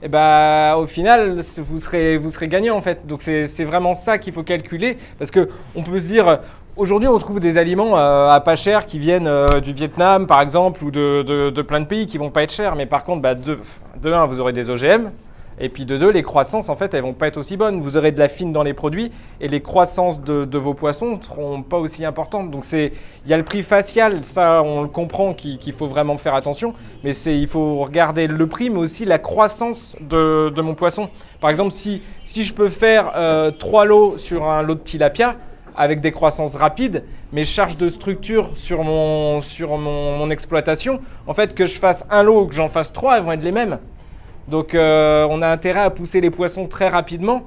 eh ben, au final, vous serez gagnant en fait. Donc c'est vraiment ça qu'il faut calculer, parce qu'on peut se dire, aujourd'hui on trouve des aliments à pas cher qui viennent du Vietnam par exemple, ou de plein de pays qui vont pas être chers, mais par contre, de un, vous aurez des OGM, et puis de deux, les croissances en fait, elles vont pas être aussi bonnes. Vous aurez de la fine dans les produits, et les croissances de vos poissons ne seront pas aussi importantes. Donc il y a le prix facial, ça on le comprend qu'il faut vraiment faire attention, mais il faut regarder le prix, mais aussi la croissance de mon poisson. Par exemple, si je peux faire 3 lots sur un lot de tilapia, avec des croissances rapides, mes charges de structure sur mon exploitation, en fait, que je fasse un lot ou que j'en fasse 3, elles vont être les mêmes. Donc on a intérêt à pousser les poissons très rapidement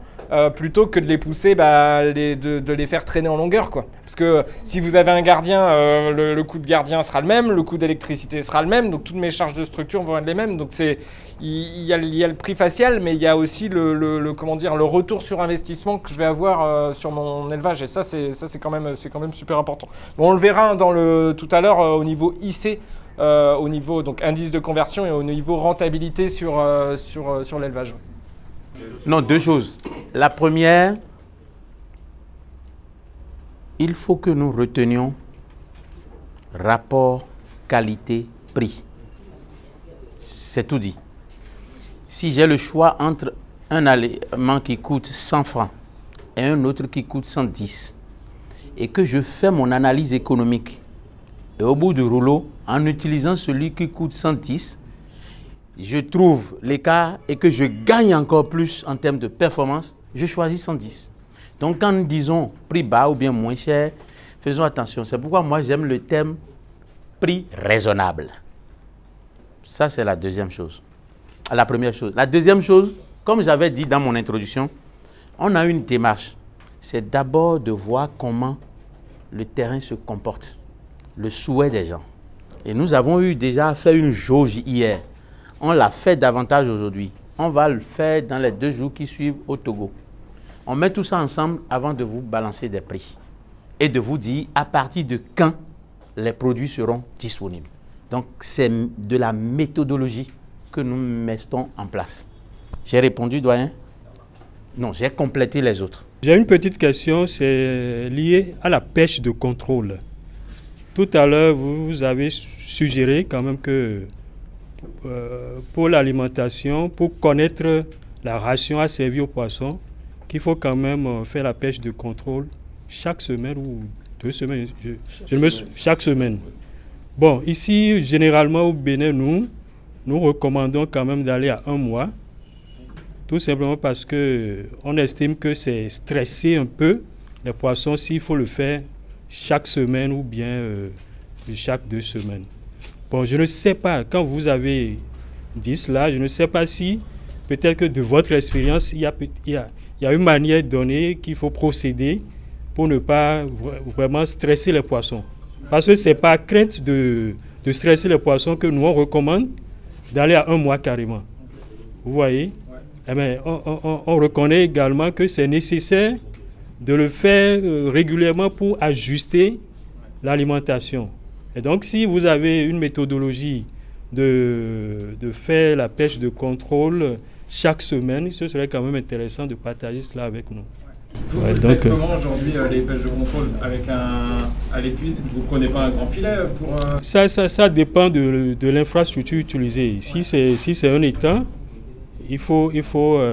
plutôt que de les pousser, de les faire traîner en longueur, quoi. Parce que si vous avez un gardien, le coût de gardien sera le même, le coût d'électricité sera le même, donc toutes mes charges de structure vont être les mêmes. Donc il y a le prix facial, mais il y a aussi le retour sur investissement que je vais avoir sur mon élevage. Et ça c'est quand même super important. Bon, on le verra tout à l'heure au niveau IC. Au niveau donc indice de conversion et au niveau rentabilité sur l'élevage. Non, deux choses. La première, il faut que nous retenions rapport qualité-prix. C'est tout dit. Si j'ai le choix entre un aliment qui coûte 100 francs et un autre qui coûte 110, et que je fais mon analyse économique, et au bout du rouleau, en utilisant celui qui coûte 110, je trouve l'écart et que je gagne encore plus en termes de performance, je choisis 110. Donc quand nous disons prix bas ou bien moins cher, faisons attention. C'est pourquoi moi j'aime le terme prix raisonnable. Ça c'est la deuxième chose. La première chose. La deuxième chose, comme j'avais dit dans mon introduction, on a une démarche. C'est d'abord de voir comment le terrain se comporte. Le souhait des gens. Et nous avons eu déjà fait une jauge hier. On l'a fait davantage aujourd'hui. On va le faire dans les 2 jours qui suivent au Togo. On met tout ça ensemble avant de vous balancer des prix. Et de vous dire à partir de quand les produits seront disponibles. Donc c'est de la méthodologie que nous mettons en place. J'ai répondu, doyen? Non, j'ai complété les autres. J'ai une petite question, c'est lié à la pêche de contrôle. Tout à l'heure, vous avez suggéré quand même que pour l'alimentation, pour connaître la ration à servir aux poissons, qu'il faut quand même faire la pêche de contrôle chaque semaine ou 2 semaines. Chaque semaine. Bon, ici, généralement au Bénin, nous recommandons quand même d'aller à 1 mois, tout simplement parce qu'on estime que c'est stresser un peu les poissons s'il faut le faire chaque semaine ou bien chaque 2 semaines. Bon, je ne sais pas, quand vous avez dit cela, je ne sais pas si, peut-être que de votre expérience, il y a une manière donnée qu'il faut procéder pour ne pas vraiment stresser les poissons. Parce que ce n'est pas crainte de stresser les poissons que nous on recommande d'aller à 1 mois carrément. Vous voyez? Eh bien, on reconnaît également que c'est nécessaire de le faire régulièrement pour ajuster l'alimentation. Et donc, si vous avez une méthodologie de faire la pêche de contrôle chaque semaine. Ce serait quand même intéressant de partager cela avec nous. Vous faites comment aujourd'hui les pêches de contrôle avec à l'épuise? Vous prenez pas un grand filet pour Ça dépend de l'infrastructure utilisée. Si c'est un étang, il faut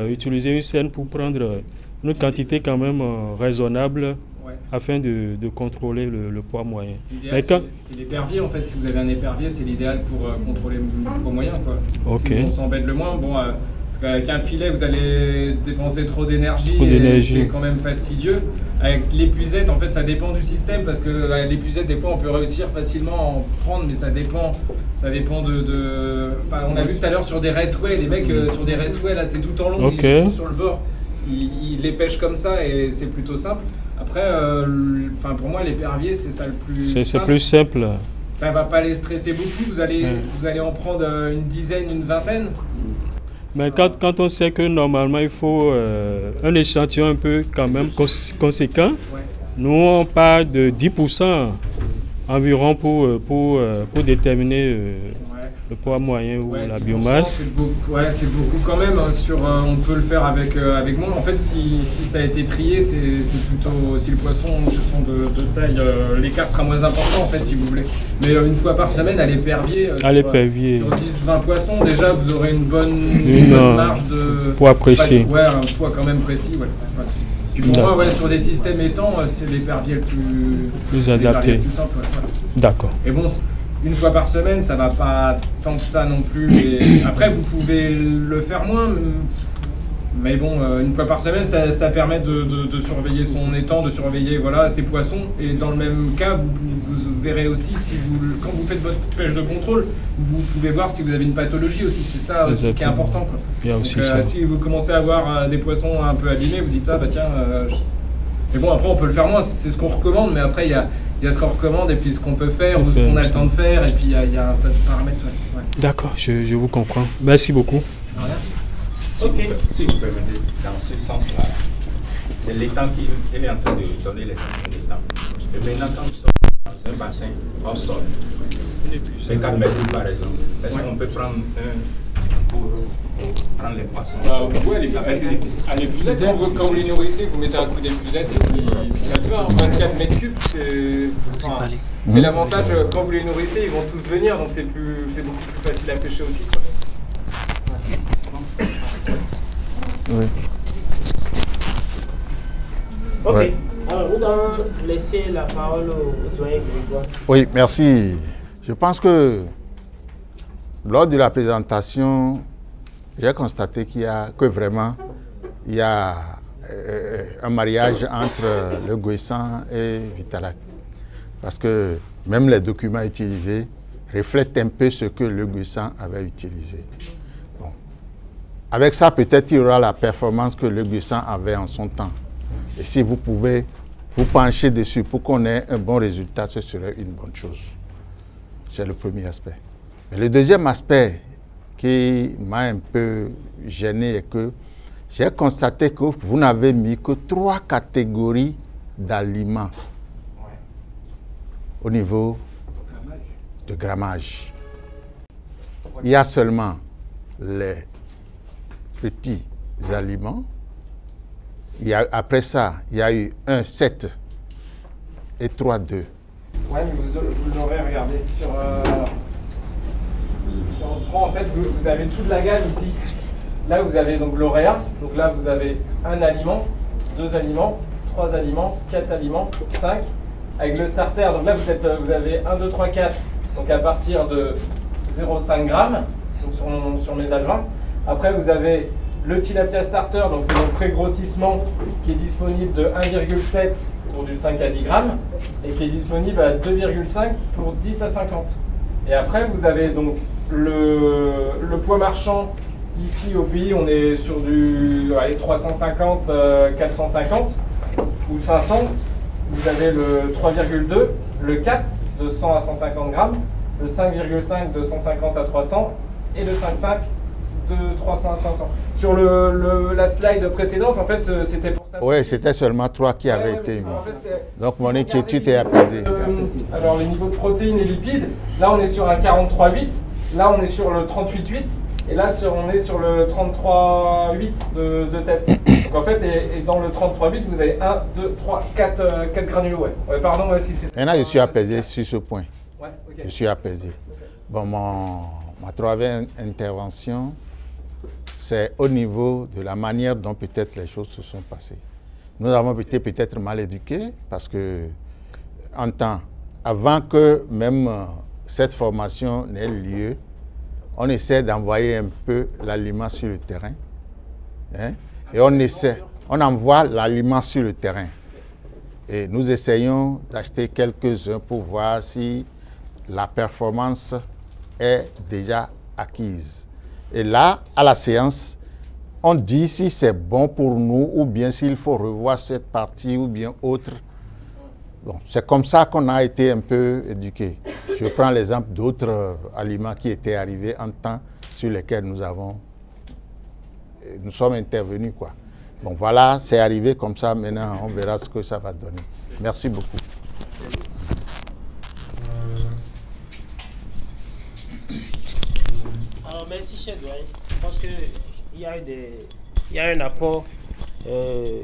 utiliser une seine pour prendre une quantité quand même raisonnable, afin de contrôler le poids moyen. C'est l'épervier en fait. Si vous avez un épervier, c'est l'idéal pour contrôler le poids moyen, quoi. Okay. Si on s'embête le moins, bon, avec un filet, vous allez dépenser trop d'énergie, c'est quand même fastidieux. Avec l'épuisette, en fait, ça dépend du système, parce que l'épuisette, des fois, on peut réussir facilement à en prendre, mais ça dépend de... Enfin, on a vu tout à l'heure sur des raceways, les mecs sur des raceways, là, c'est tout en long, ils sont sur le bord. Ils les pêchent comme ça et c'est plutôt simple. Après, pour moi, l'épervier, c'est ça le plus simple. C'est plus simple. Ça va pas les stresser beaucoup, vous allez en prendre une dizaine, une vingtaine. Mais quand on sait que normalement il faut un échantillon un peu quand même conséquent, nous on part de 10% environ pour déterminer le poids moyen ou la biomasse. C'est beaucoup quand même. On peut le faire avec moi. En fait, si ça a été trié, c'est plutôt... Si le poisson sont de taille, l'écart sera moins important en fait, si vous voulez. Mais une fois par semaine, à l'épervier, sur 10-20 poissons, déjà, vous aurez une bonne marge de... poids précis. Un poids quand même précis, Puis pour moi, sur des systèmes étangs, c'est l'épervier le plus adapté. Le plus simple. D'accord. Et bon, une fois par semaine, ça va pas tant que ça non plus. Après, vous pouvez le faire moins, mais bon, une fois par semaine, ça permet de surveiller son étang, de surveiller ses poissons. Et dans le même cas, vous verrez aussi, quand vous faites votre pêche de contrôle, vous pouvez voir si vous avez une pathologie aussi. C'est ça aussi qui est important, quoi. Il y a aussi ça. Si vous commencez à avoir des poissons un peu abîmés, vous dites, mais bon, après, on peut le faire moins, c'est ce qu'on recommande, mais après, il y a ce qu'on recommande et puis ce qu'on peut faire, ou ce qu'on a le temps de faire, et puis il y a un tas de paramètres. D'accord, je vous comprends. Merci beaucoup. Si vous permettez, dans ce sens-là, c'est l'étang qui est en train de donner les fonctions d'étang. Et maintenant, quand nous sommes dans un bassin hors sol, c'est 4 mètres par exemple, est-ce qu'on peut prendre un pour prendre les poissons? À l'épuisette, quand vous les nourrissez, vous mettez un coup d'épuisette et puis ça te va. 24 mètres cubes, c'est l'avantage. Quand vous les nourrissez, ils vont tous venir, donc c'est beaucoup plus facile à pêcher aussi, quoi. Oui. Ok. Ouais. Alors, nous allons laisser la parole au doyen Grégoire. Oui, merci. Je pense que lors de la présentation, j'ai constaté que vraiment il y a un mariage entre le Gouessan et Vitalac. Parce que même les documents utilisés reflètent un peu ce que le Gouessan avait utilisé. Bon. Avec ça, peut-être il y aura la performance que le Gouessan avait en son temps. Et si vous pouvez vous pencher dessus pour qu'on ait un bon résultat, ce serait une bonne chose. C'est le premier aspect. Mais le deuxième aspect qui m'a un peu gêné est que j'ai constaté que vous n'avez mis que 3 catégories d'aliments au niveau de grammage. Il y a seulement les petits aliments. Après ça, il y a eu 1, 7 et 3, 2. Ouais, mais vous l'aurez regardé sur... Si on prend, en fait, vous avez toute la gamme ici. Là, vous avez donc l'auréat. Donc là, vous avez 1 aliment, 2 aliments, 3 aliments, 4 aliments, 5. Avec le starter, donc là, vous avez 1, 2, 3, 4. Donc à partir de 0,5 g, donc sur mes adjoints. Après, vous avez le tilapia starter, donc c'est mon pré-grossissement qui est disponible de 1,7 pour du 5 à 10 grammes et qui est disponible à 2,5 pour 10 à 50. Et après, vous avez donc le poids marchand. Ici au pays, on est sur du 350, 450 ou 500. Vous avez le 3,2, le 4 de 100 à 150 grammes, le 5,5 de 150 à 300 et le 5,5 de 300 à 500. Sur la slide précédente, en fait, c'était pour ça. Oui, c'était seulement 3 qui avaient été mis. Donc mon inquiétude est apaisée. Alors les niveaux de protéines et lipides, là on est sur un 43,8. Là, on est sur le 38.8. Et là, on est sur le 33.8 de tête. Donc en fait, et dans le 33.8, vous avez 1, 2, 3, 4 granules. Ouais. Pardon, si c'est... Maintenant, je suis apaisé sur ce point. Ouais, ok. Je suis apaisé. Bon, ma troisième intervention, c'est au niveau de la manière dont peut-être les choses se sont passées. Nous avons été peut-être mal éduqués parce que, avant que même cette formation n'ait lieu, on essaie d'envoyer un peu l'aliment sur le terrain. Hein? Et on envoie l'aliment sur le terrain. Et nous essayons d'acheter quelques-uns pour voir si la performance est déjà acquise. Et là, à la séance, on dit si c'est bon pour nous ou bien s'il faut revoir cette partie ou bien autre. Bon, c'est comme ça qu'on a été un peu éduqués. Je prends l'exemple d'autres aliments qui étaient arrivés en temps sur lesquels nous sommes intervenus, quoi. Bon, voilà, c'est arrivé comme ça. Maintenant, on verra ce que ça va donner. Merci beaucoup. Alors, merci, chef doyen. Je pense qu'il y a un apport.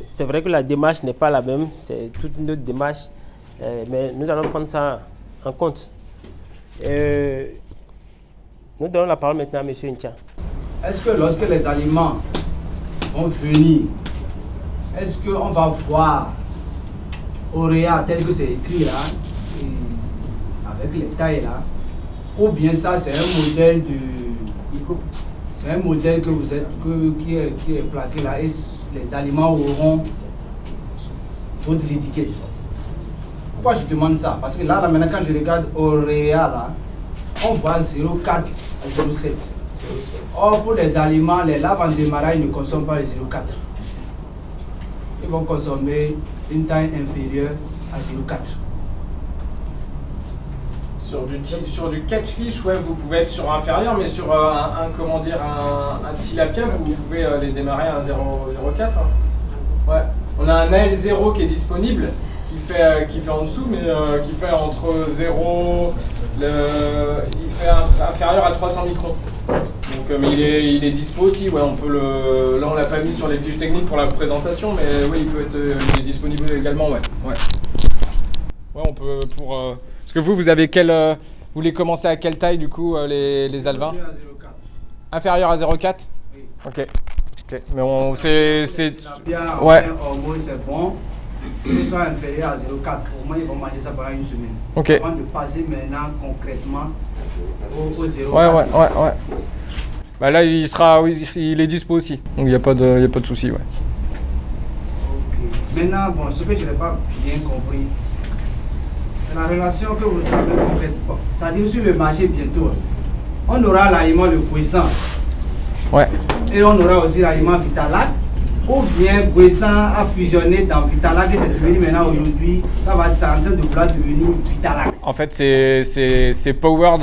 C'est vrai que la démarche n'est pas la même. C'est toute une autre démarche. Mais nous allons prendre ça en compte. Nous donnons la parole maintenant à M. Ncha. Est-ce que lorsque les aliments vont venir, est-ce qu'on va voir Auréa tel que c'est écrit là, avec les tailles là, ou bien ça c'est un modèle c'est un modèle que vous êtes qui est plaqué là et les aliments auront d'autres étiquettes. Pourquoi je demande ça? Parce que là maintenant quand je regarde Auréa là, on voit 0,4 à 0,7. Or pour les aliments, les laves en démarrage ne consomment pas les 0,4. Ils vont consommer une taille inférieure à 0,4. Sur du catfish, ouais, vous pouvez être sur inférieur, mais sur un tilapia, vous pouvez les démarrer à 0,4. Hein. Ouais. On a un AL0 qui est disponible, qui fait en dessous, mais qui fait entre 0, il fait inférieur à 300 microns. Donc, mais il est dispo aussi, ouais, on peut là on l'a pas mis sur les fiches techniques pour la présentation, mais oui, il est disponible également, ouais. Ouais, on peut parce que vous avez vous voulez commencer à quelle taille du coup les alvins? Inférieur à 0,4. Oui. Ok. Mais c'est bien, ouais. Au moins c'est bon. Qu'ils soient inférieurs à 0,4. Au moins ils vont manger ça pendant une semaine. Ok. Avant de passer maintenant concrètement au 0,4. Ouais. Bah là il est dispo aussi, donc il n'y a pas de souci, ouais. Okay. Maintenant, bon, ce que je n'ai pas bien compris, c'est la relation que vous avez faite. C'est-à-dire sur le marché bientôt, on aura l'aliment le Bouessan. Ouais. Et on aura aussi l'aliment Vitalac. Ou bien Bouessan a fusionné dans Vitalac et c'est devenu maintenant aujourd'hui, c'est en train de vouloir devenir Vitalac. En fait, c'est Powered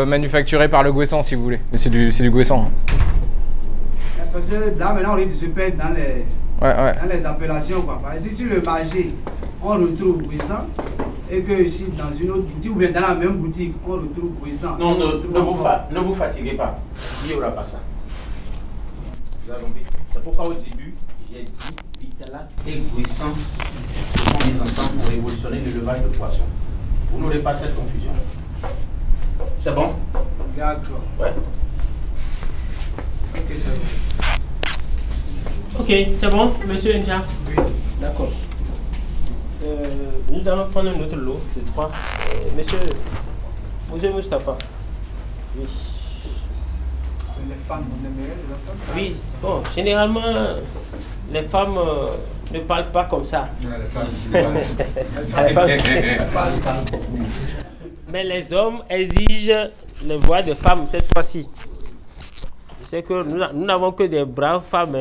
manufacturé par le Bouessan, si vous voulez. Mais c'est du Bouessan. Parce que là, maintenant, on est de se perdre dans les appellations. Quoi. Parce que sur le marché, on retrouve Bouessan et que ici, dans une autre boutique ou bien dans la même boutique, on retrouve Bouessan. Non, ne vous fatiguez pas. Il n'y aura pas ça. C'est pourquoi au début, j'ai dit Vitalac et Bouessan sont mis ensemble pour révolutionner l'élevage de poissons. Vous n'aurez pas cette confusion. C'est bon? D'accord. Ouais. Ok, c'est bon. Ok, c'est bon, monsieur Ncha? Oui. D'accord. Nous allons prendre un autre lot, c'est 3. Monsieur Moustapha. Oui. Les femmes, on aimerait les enfants? Oui, bon, généralement, les femmes ne parlent pas comme ça. Mais les hommes exigent les voix de femmes cette fois-ci. Je sais que nous n'avons que des braves femmes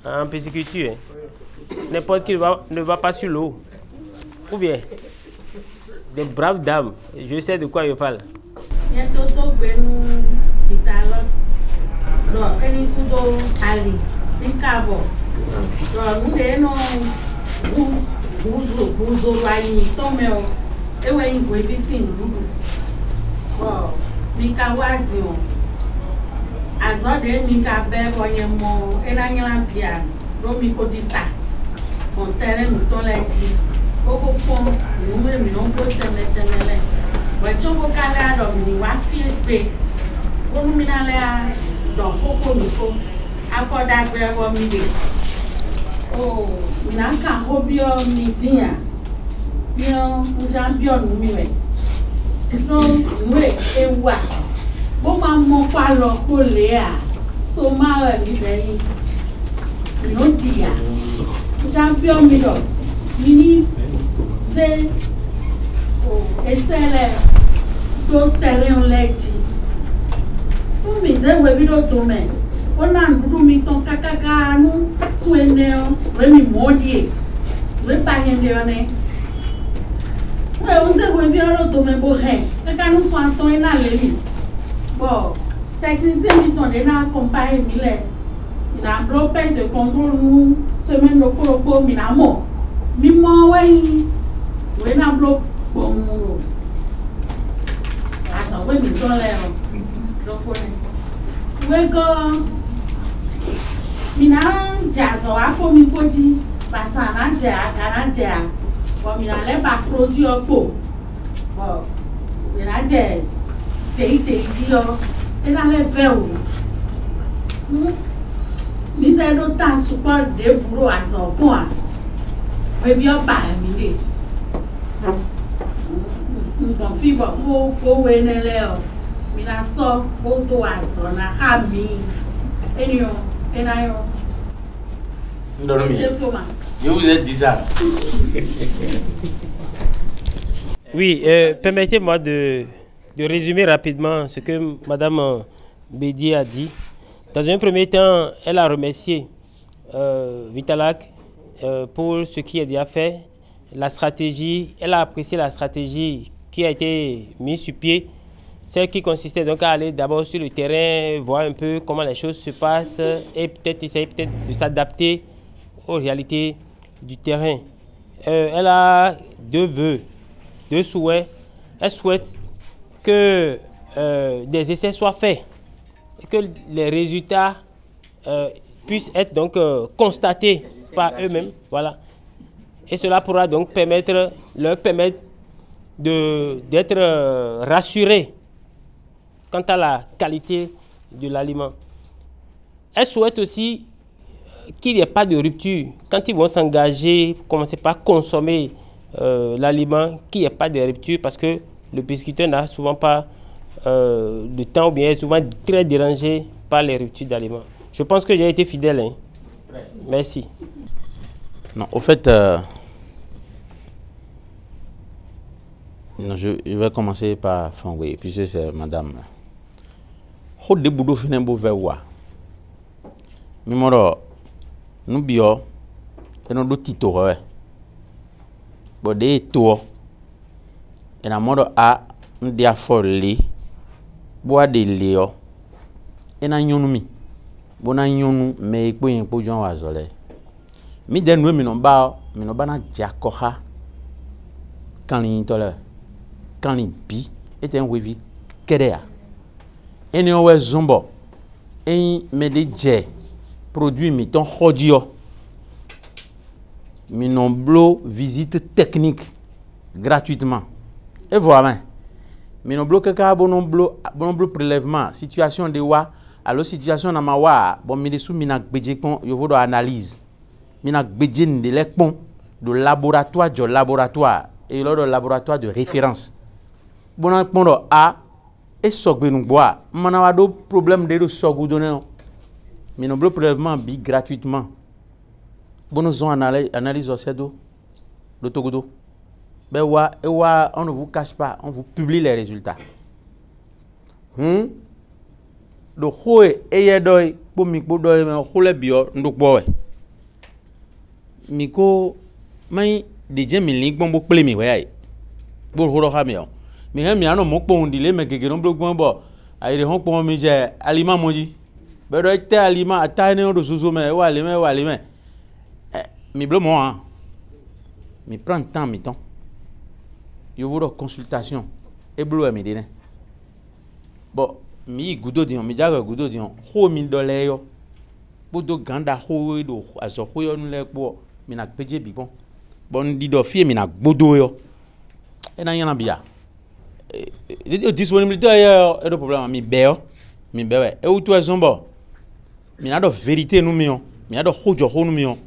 en pisciculture. N'importe qui ne va pas sur l'eau. Ou bien, des braves dames. Je sais de quoi je parle. Mika Wadio. Azode Mika Bevoyemo, Enangela Pia, Romico Dissa. On terrain, mouton laiti. Coco Pont, nous non plus temele. Mais Choco Calado, ni Wafi Spray. Bon Minalea, donc Coco Nico. After that, we are meeting. Oh, Minaka Hobio Midia. You champion me. No, wait, a what? Boma Mopalo Colea. Toma, no dear. Champion me. Mini say, oh, a seller. Don't tell him late. Who means that we don't do me? On a un ton caca, nous, soignés, oui, maudit. Oui, pas rien de honnête. Oui, on sait que vi oro to me bohe. Caca nous soit ton et na levi. Bon, technicien mi ton de na compagnie mille. Na bloqué de contrôle nous semaine le colopo mi na mo. Mi mo oui. Oui na bloc bon mo. Ah ça oui mi ton l'air. Donc we go. Mina jazo apo mi koji basana ja kana ja bo mina le ba produit opo bo mina je tei dio e na le ve o mi de no ta support de buro aso ko a we bi o ba mi le bon fi bo ko we ne le o mina so bo to aso na ha mi enyo. Je vous ai dit ça. Oui, permettez-moi de résumer rapidement ce que Madame Bédié a dit. Dans un premier temps, elle a remercié Vitalac pour ce qui est déjà fait, la stratégie. Elle a apprécié la stratégie qui a été mise sur pied. Celle qui consistait donc à aller d'abord sur le terrain, voir un peu comment les choses se passent et peut-être essayer de s'adapter aux réalités du terrain. Elle a deux vœux, deux souhaits. Elle souhaite que des essais soient faits et que les résultats puissent être donc constatés par eux-mêmes. Voilà. Et cela pourra donc leur permettre d'être rassurés quant à la qualité de l'aliment. Elle souhaite aussi qu'il n'y ait pas de rupture. Quand ils vont s'engager, commencer par consommer l'aliment, qu'il n'y ait pas de rupture parce que le pisciculteur n'a souvent pas de temps ou bien est souvent très dérangé par les ruptures d'aliments. Je pense que j'ai été fidèle. Hein. Merci. Non, au fait, non, je vais commencer par Fangwe, puisque c'est madame. Ho de budo fine bo vewa. Mimoro nu bio eno do tito we. Bo de to ena modo a ndia forli bo ade leo ena nyonu mi. Bo na nyonu me ipo yin po jon wa zole. Mi de nu mi no ba na jakoha kan lin tole. Kan lin bi eten wevi kedea. Eni owe zombo eni me de je produit mi ton hodio mi non blo visite technique gratuitement et voilà mi non blo kaka bon blo prélèvement situation de wa alors situation na ma wa bon mi de sou mi na gbeje kon yo vodo analyse mi na gbeje de lekpon de laboratoire et le laboratoire de référence bon pondo a et sogbe nous bois mana do problème de sogu donné mais non prélèvement bi gratuitement bon nous on analyse au CEDO de Togodo ben on ne vous cache pas, on vous publie les résultats le hoe eyedoy po mi po doy me hole bio ndukbowe miko mai de mi link bon bo ple mi we ai bo horo ha mi o mi he mi ano mo po ndile me gege no blogbon bo ai de hon po mi je aliment moji be do te aliment atane o susu me wa le me mi blo mo hein mi prend temps mi temps yo vous consultation et blo mi dine Bon, mi gudo dion, mi jaga gudo dion. Ho mi dole yo. Bodo ganda ho do azo ho yo nle po mi na peje bi bon. Bon di do fie mi na gbodo yo. E na yana bia. Disponibilité yo e do problème mi be yo. Mi be we. E ou tu ezombo. Mi na do vérité nou mi yo. Mi na do hojo ho nou mi yo.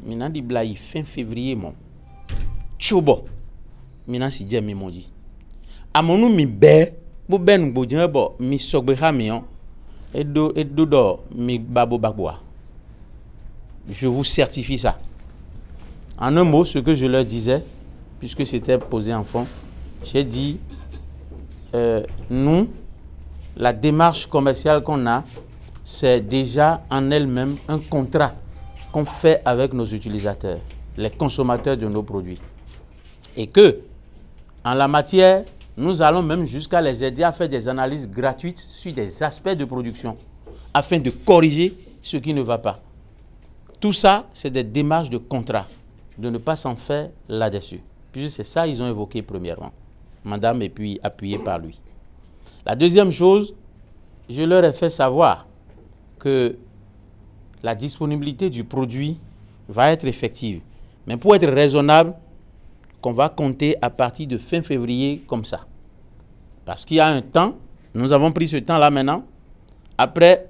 Mi na di blai fin février mon. Chobo. Mi na si je mi moji. Amonu mi be bo ben bo je bo mi sogbe ha mi yo. Et do mi babo bagboa. Je vous certifie ça. En un mot, ce que je leur disais, puisque c'était posé en fond, j'ai dit, nous, la démarche commerciale qu'on a, c'est déjà en elle-même un contrat qu'on fait avec nos utilisateurs, les consommateurs de nos produits. Et que, en la matière, nous allons même jusqu'à les aider à faire des analyses gratuites sur des aspects de production, afin de corriger ce qui ne va pas. Tout ça, c'est des démarches de contrat, de ne pas s'en faire là-dessus. Puisque c'est ça qu'ils ont évoqué premièrement, madame, et puis appuyé par lui. La deuxième chose, je leur ai fait savoir que la disponibilité du produit va être effective. Mais pour être raisonnable, qu'on va compter à partir de fin février comme ça. Parce qu'il y a un temps, nous avons pris ce temps-là maintenant. Après,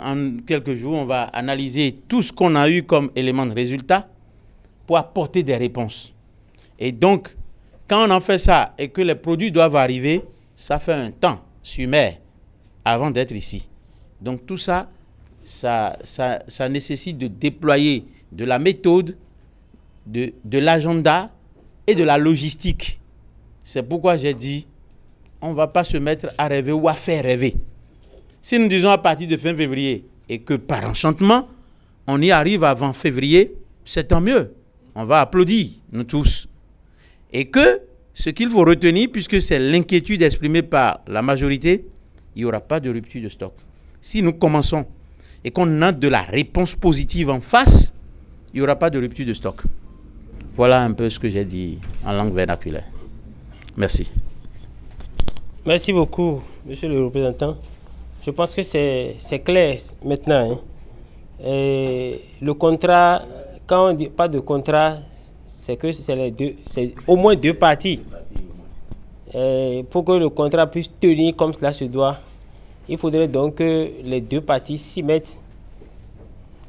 en quelques jours, on va analyser tout ce qu'on a eu comme élément de résultat pour apporter des réponses. Et donc, quand on en fait ça et que les produits doivent arriver, ça fait un temps sur mer avant d'être ici. Donc tout ça, ça nécessite de déployer de la méthode, de l'agenda et de la logistique. C'est pourquoi j'ai dit, on ne va pas se mettre à rêver ou à faire rêver. Si nous disons à partir de fin février et que par enchantement, on y arrive avant février, c'est tant mieux. On va applaudir, nous tous. Et que ce qu'il faut retenir, puisque c'est l'inquiétude exprimée par la majorité, il n'y aura pas de rupture de stock. Si nous commençons et qu'on a de la réponse positive en face, il n'y aura pas de rupture de stock. Voilà un peu ce que j'ai dit en langue vernaculaire. Merci. Merci beaucoup, monsieur le représentant. Je pense que c'est clair maintenant. Hein. Et le contrat, quand on dit pas de contrat, c'est que c'est au moins deux parties. Et pour que le contrat puisse tenir comme cela se doit, il faudrait donc que les deux parties s'y mettent.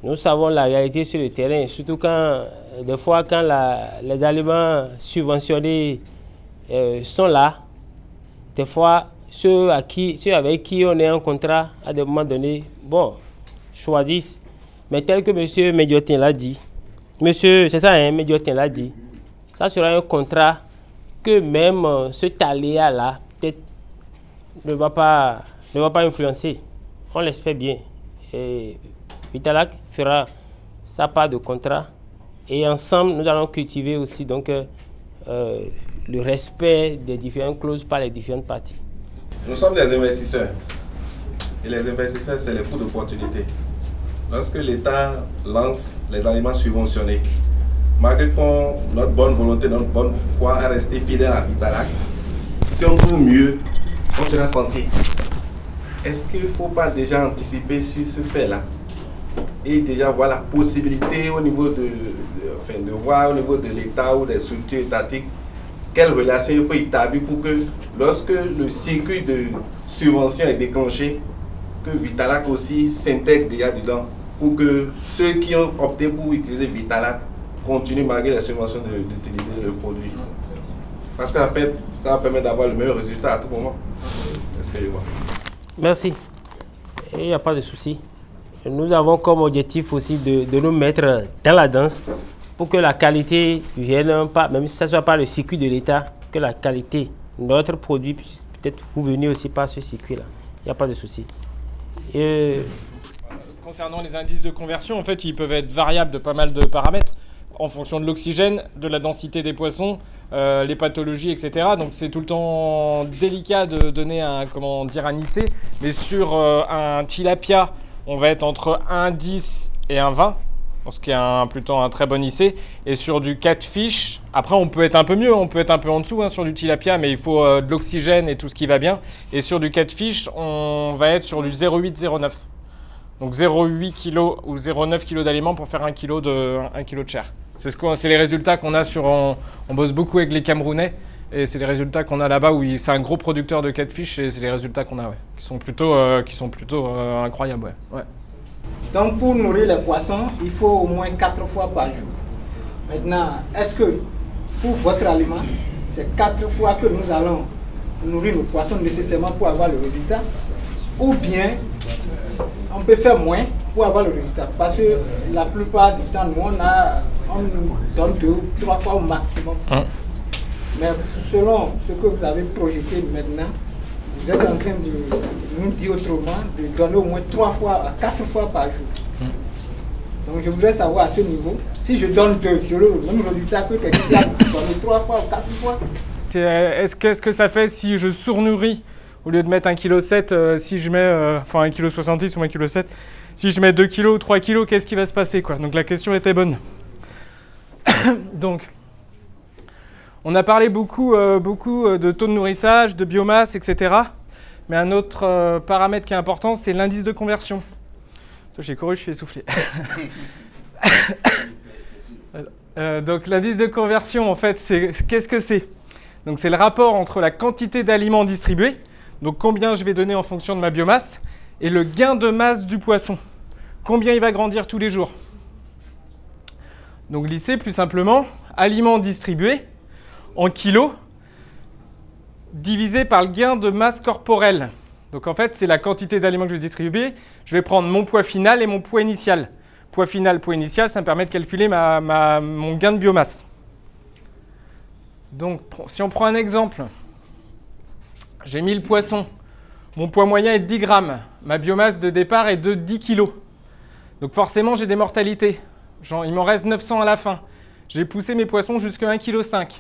Nous savons la réalité sur le terrain, surtout quand, des fois, quand les aliments subventionnés sont là, des fois, ceux avec qui on est en contrat, à des moments donnés, bon, choisissent. Mais tel que M. Médiotin l'a dit, c'est ça, hein, Médiotin l'a dit, ça sera un contrat que même cet aléa-là, peut-être, ne va pas influencer. On l'espère bien. Et Vitalac fera sa part de contrat. Et ensemble, nous allons cultiver aussi donc, le respect des différentes clauses par les différentes parties. Nous sommes des investisseurs. Et les investisseurs, c'est les coûts d'opportunité. Lorsque l'État lance les aliments subventionnés, malgré notre bonne volonté, notre bonne foi à rester fidèle à Vitalac, si on trouve mieux, on sera compris. Est-ce qu'il ne faut pas déjà anticiper sur ce fait-là et déjà voir la possibilité au niveau de voir au niveau de l'État ou des structures étatiques quelle relation il faut établir pour que lorsque le circuit de subvention est déclenché, que Vitalac aussi s'intègre déjà dedans pour que ceux qui ont opté pour utiliser Vitalac continuent malgré la subvention d'utiliser le produit. Parce qu'en fait, ça va permettre d'avoir le meilleur résultat à tout moment. Est-ce que je vois? Merci. Il n'y a pas de souci. Nous avons comme objectif aussi de nous mettre dans la danse pour que la qualité vienne, pas, même si ce ne soit pas le circuit de l'État, que la qualité, notre produit puisse peut-être vous venir aussi par ce circuit-là. Il n'y a pas de souci. Concernant les indices de conversion, en fait, ils peuvent être variables de pas mal de paramètres en fonction de l'oxygène, de la densité des poissons, les pathologies, etc. Donc c'est tout le temps délicat de donner un IC, mais sur un tilapia, on va être entre 1,10 et 1,20. ce qui est plutôt un très bon IC. Et sur du catfish, après on peut être un peu mieux, on peut être un peu en dessous sur du tilapia, mais il faut de l'oxygène et tout ce qui va bien. Et sur du catfish, on va être sur du 0,8-0,9. Donc 0,8 kg ou 0,9 kg d'aliments pour faire 1 kg de chair. C'est les résultats qu'on a on bosse beaucoup avec les Camerounais. Et c'est les résultats qu'on a là-bas, où c'est un gros producteur de catfish, et c'est les résultats qu'on a, qui sont plutôt incroyables. Ouais. Donc pour nourrir les poissons, il faut au moins 4 fois par jour. Maintenant, est-ce que pour votre aliment, c'est 4 fois que nous allons nourrir nos poissons nécessairement pour avoir le résultat, ou bien on peut faire moins pour avoir le résultat? Parce que la plupart du temps, nous on nous donne 2 ou 3 fois au maximum. Mais selon ce que vous avez projeté maintenant, vous êtes en train de nous dire autrement, de donner au moins 3 fois à 4 fois par jour. Donc je voudrais savoir à ce niveau, si je donne 2, j'aurai le même résultat que quelqu'un qui a donné 3 fois ou 4 fois. Qu'est-ce que ça fait si je surnourris, au lieu de mettre 1,7 kg, si je mets, enfin 1,66 kg ou 1,7 kg, si je mets 2 kg ou 3 kg, qu'est-ce qui va se passer, quoi? Donc la question était bonne. Donc, on a parlé beaucoup de taux de nourrissage, de biomasse, etc. Mais un autre paramètre qui est important, c'est l'indice de conversion. J'ai couru, je suis essoufflé. Donc l'indice de conversion, en fait, qu'est-ce que c'est? Donc c'est le rapport entre la quantité d'aliments distribués, donc combien je vais donner en fonction de ma biomasse, et le gain de masse du poisson. Combien il va grandir tous les jours. Donc l'IC, plus simplement, aliments distribués en kilos divisé par le gain de masse corporelle. Donc en fait, c'est la quantité d'aliments que je vais distribuer. Je vais prendre mon poids final et mon poids initial. Poids final, poids initial, ça me permet de calculer mon gain de biomasse. Donc si on prend un exemple, j'ai 1000 poissons. Mon poids moyen est de 10 grammes. Ma biomasse de départ est de 10 kg. Donc forcément, j'ai des mortalités. Il m'en reste 900 à la fin. J'ai poussé mes poissons jusqu'à 1,5 kg.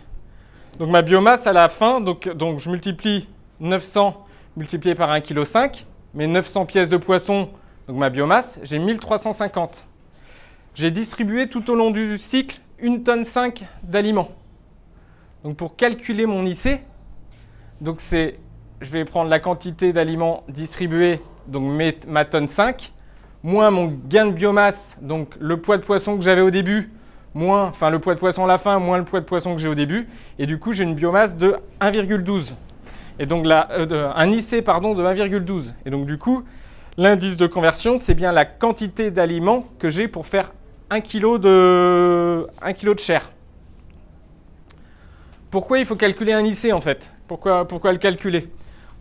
Donc ma biomasse à la fin, donc je multiplie 900 multiplié par 1,5 kg, mes 900 pièces de poisson, donc ma biomasse, j'ai 1350. J'ai distribué tout au long du cycle 1,5 tonne d'aliments. Donc pour calculer mon IC, donc je vais prendre la quantité d'aliments distribués, donc ma tonne 5, moins mon gain de biomasse, donc le poids de poisson que j'avais au début, enfin le poids de poisson à la fin, moins le poids de poisson que j'ai au début. Et du coup, j'ai une biomasse de 1,12. Et donc un IC, pardon, de 1,12. Et donc du coup, l'indice de conversion, c'est bien la quantité d'aliments que j'ai pour faire 1 kg de chair. Pourquoi il faut calculer un IC, en fait? Pourquoi le calculer?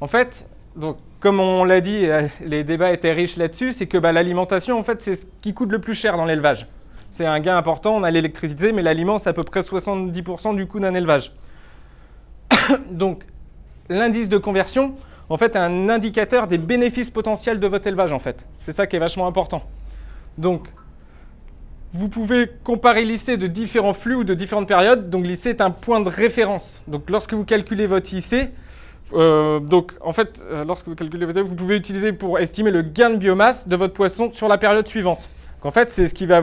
En fait, donc, comme on l'a dit, les débats étaient riches là-dessus, c'est que l'alimentation, en fait, c'est ce qui coûte le plus cher dans l'élevage. C'est un gain important, on a l'électricité, mais l'aliment, c'est à peu près 70% du coût d'un élevage. Donc, l'indice de conversion, en fait, est un indicateur des bénéfices potentiels de votre élevage, en fait. C'est ça qui est vachement important. Donc, vous pouvez comparer l'IC de différents flux ou de différentes périodes. Donc, l'IC est un point de référence. Donc, lorsque vous calculez votre IC, lorsque vous calculez votre IC, vous pouvez utiliser pour estimer le gain de biomasse de votre poisson sur la période suivante. En fait, c'est ce qui va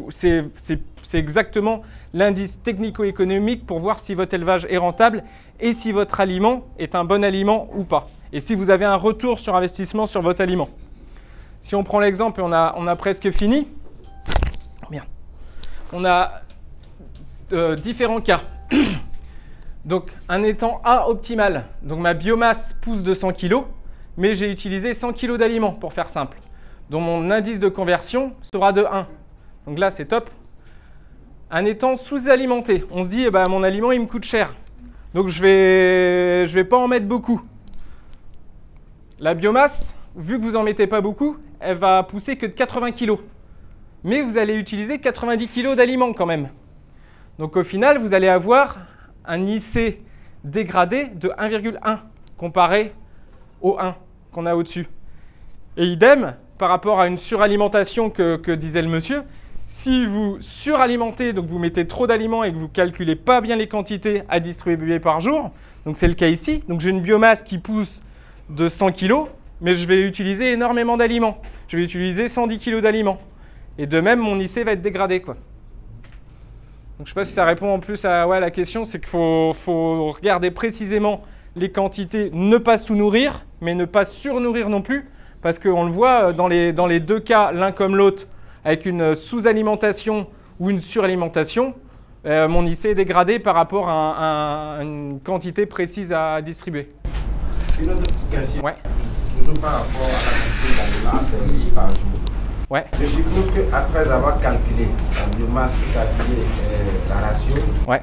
c'est exactement l'indice technico-économique pour voir si votre élevage est rentable et si votre aliment est un bon aliment ou pas. Et si vous avez un retour sur investissement sur votre aliment. Si on prend l'exemple, et on a presque fini. Bien. On a différents cas. Donc, un étang A optimal. Donc, ma biomasse pousse de 100 kg, mais j'ai utilisé 100 kg d'aliments, pour faire simple. Donc, mon indice de conversion sera de 1. Donc là, c'est top. Un étang sous-alimenté. On se dit, mon aliment, il me coûte cher. Donc, je vais pas en mettre beaucoup. La biomasse, vu que vous n'en mettez pas beaucoup, elle va pousser que de 80 kg. Mais vous allez utiliser 90 kg d'aliments quand même. Donc, au final, vous allez avoir un IC dégradé de 1,1 comparé au 1 qu'on a au-dessus. Et idem, par rapport à une suralimentation que disait le monsieur, si vous suralimentez, donc vous mettez trop d'aliments et que vous ne calculez pas bien les quantités à distribuer par jour, donc c'est le cas ici, donc j'ai une biomasse qui pousse de 100 kg, mais je vais utiliser énormément d'aliments. Je vais utiliser 110 kg d'aliments. Et de même, mon IC va être dégradé, quoi. Donc, je ne sais pas si ça répond en plus à la question, c'est qu'il faut regarder précisément les quantités, ne pas sous-nourrir, mais ne pas surnourrir non plus, parce qu'on le voit dans les deux cas, l'un comme l'autre, avec une sous-alimentation ou une suralimentation, mon IC est dégradé par rapport à une quantité précise à distribuer. Une autre question. Ouais. Toujours par rapport à la quantité d'aliments servis par jour. Ouais. Je suppose qu'après avoir calculé la biomasse, calculé la ration, ouais.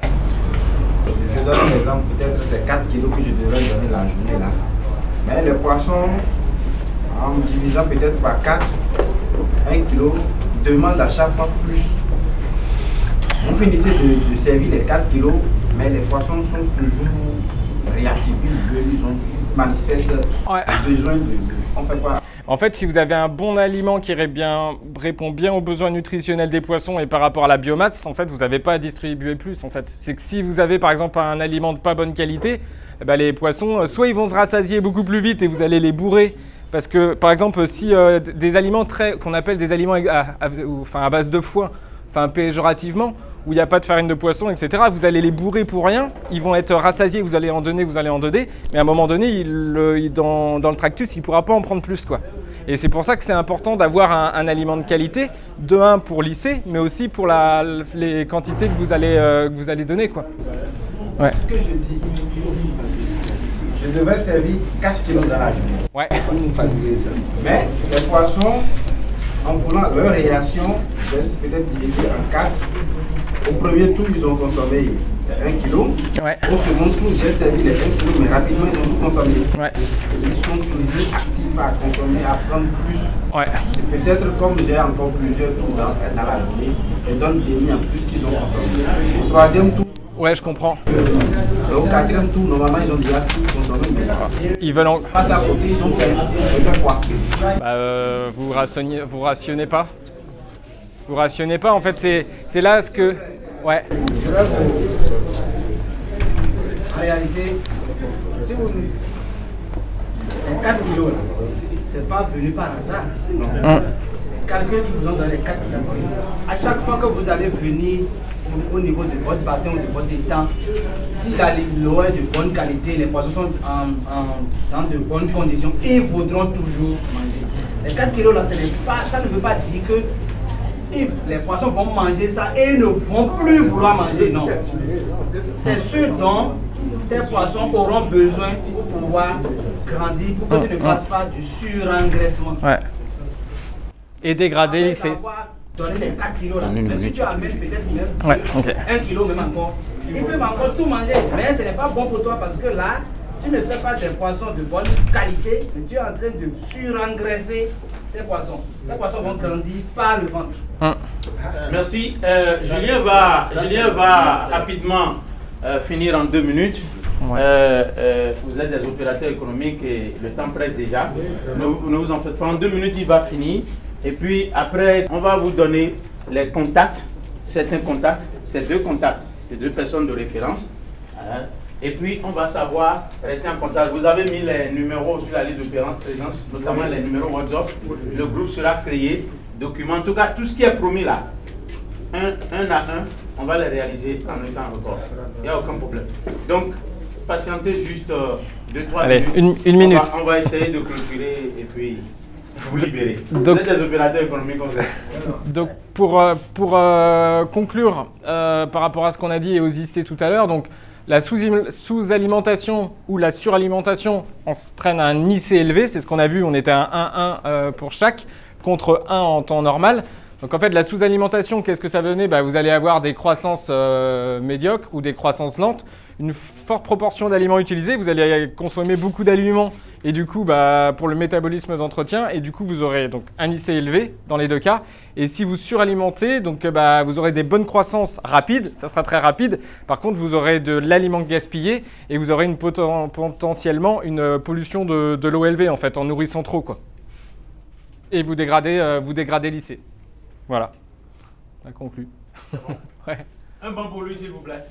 Je donne un exemple, peut-être c'est 4 kilos que je devrais donner la journée là. Mais les poissons, en divisant peut-être par 4, 1 kilo, demandent à chaque fois plus. Vous finissez de servir les 4 kilos, mais les poissons sont toujours réactifs, ils manifestent besoin de... On fait quoi? En fait, si vous avez un bon aliment qui répond bien aux besoins nutritionnels des poissons et par rapport à la biomasse, en fait, vous n'avez pas à distribuer plus. En fait, c'est que si vous avez par exemple un aliment de pas bonne qualité, les poissons, soit ils vont se rassasier beaucoup plus vite et vous allez les bourrer. Parce que, par exemple, si des aliments qu'on appelle des aliments à base de foin, péjorativement, où il n'y a pas de farine de poisson, etc., vous allez les bourrer pour rien, ils vont être rassasiés, vous allez en donner, mais à un moment donné, dans le tractus, il ne pourra pas en prendre plus, quoi. Et c'est pour ça que c'est important d'avoir un aliment de qualité, de un pour lisser, mais aussi pour les quantités que vous allez donner, quoi. Ouais. Ce que je dis, je devrais servir 4 kilos dans la journée. Ouais. Mais les poissons, en voulant leur réaction, peut-être divisé en 4. Au premier tour, ils ont consommé 1 kg. Ouais. Au second tour, j'ai servi les 1 kg, mais rapidement, ils ont tout consommé. Ouais. Ils sont toujours actifs à consommer, à prendre plus. Ouais. Peut-être comme j'ai encore plusieurs tours dans la journée, je donne des mis en plus qu'ils ont consommé. Au troisième tour, ouais, je comprends. Au quatrième tour, normalement, ils ont déjà tout consommé. Mais ils veulent passe à côté, ils ont fait quoi? Vous rationnez pas. Vous rationnez pas, en fait, c'est là ce que... Ouais. En réalité, si vous... Les 4 kilos, c'est pas venu par hasard. C'est quelqu'un qui vous ont donné 4 kilos. À chaque fois que vous allez venir au niveau de votre bassin ou de votre étang, si l'eau est de bonne qualité, les poissons sont dans de bonnes conditions, ils voudront toujours manger. Les 4 kilos là, ça ne veut pas dire que les poissons vont manger ça et ils ne vont plus vouloir manger, non. C'est ce dont tes poissons auront besoin pour pouvoir grandir, pour que tu ne fasses pas du surengraissement. Ouais. Et dégrader, lisser. Donner les 4 kilos là, même si tu amènes peut-être même ouais, okay. 1 kilo même encore, ils peuvent encore tout manger, mais ce n'est pas bon pour toi parce que là, tu ne fais pas des poissons de bonne qualité, mais tu es en train de surengraisser tes poissons. Tes poissons vont grandir par le ventre. Merci. Julien va rapidement finir en 2 minutes. Ouais. Vous êtes des opérateurs économiques et le temps presse déjà. Ne vous en faites pas. En 2 minutes, il va finir. Et puis après, on va vous donner les contacts, certains contacts, ces 2 contacts, les 2 personnes de référence. Et puis on va savoir rester en contact. Vous avez mis les numéros sur la liste de présence, notamment les numéros WhatsApp. Le groupe sera créé, document. En tout cas, tout ce qui est promis là, un à un, on va les réaliser en un temps record. Il n'y a aucun problème. Donc, patientez juste 2-3 minutes. Une minute. On va essayer de clôturer et puis vous libérer. Donc, vous êtes des opérateurs économiques comme ça. Donc, pour conclure par rapport à ce qu'on a dit et aux IC tout à l'heure, donc la sous-alimentation ou la suralimentation entraîne un IC élevé. C'est ce qu'on a vu, on était à 1,1 pour chaque, contre 1 en temps normal. Donc en fait, la sous-alimentation, qu'est-ce que ça va donner? Vous allez avoir des croissances médiocres ou des croissances lentes. Une forte proportion d'aliments utilisés, vous allez consommer beaucoup d'aliments et du coup, pour le métabolisme d'entretien, et du coup, vous aurez donc un IC élevé dans les 2 cas. Et si vous suralimentez, donc vous aurez des bonnes croissances rapides, ça sera très rapide. Par contre, vous aurez de l'aliment gaspillé et vous aurez potentiellement une pollution de l'eau élevée en fait, en nourrissant trop, quoi. Et vous dégradez l'IC. Voilà. On a conclu. Bon. Ouais. Un banc pour lui, s'il vous plaît.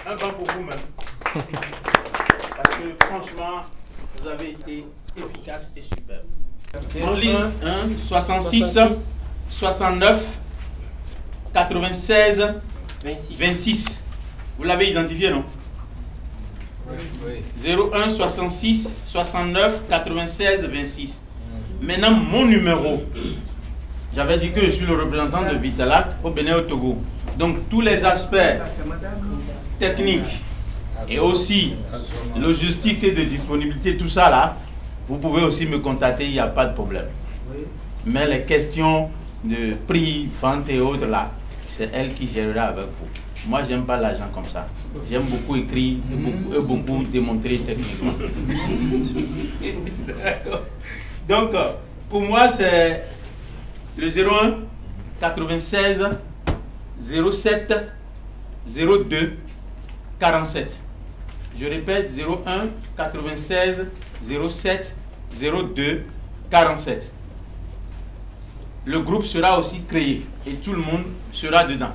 Un banc pour vous-même. Parce que franchement, vous avez été efficace et superbe. On lit 1, 66, 69, 96, 26. Vous l'avez identifié, non? Oui. 01, 66, 69, 96, 26. Maintenant, mon numéro. J'avais dit que je suis le représentant de Vitalac au Bénin au Togo. Donc, tous les aspects techniques et aussi logistique et de disponibilité, tout ça là, vous pouvez aussi me contacter, il n'y a pas de problème. Mais les questions de prix, vente et autres là, c'est elle qui gérera avec vous. Moi, j'aime pas l'argent comme ça. J'aime beaucoup écrire et beaucoup démontrer techniquement. Donc, pour moi, c'est le 01 96 07 02 47. Je répète, 01 96 07 02 47. Le groupe sera aussi créé et tout le monde sera dedans.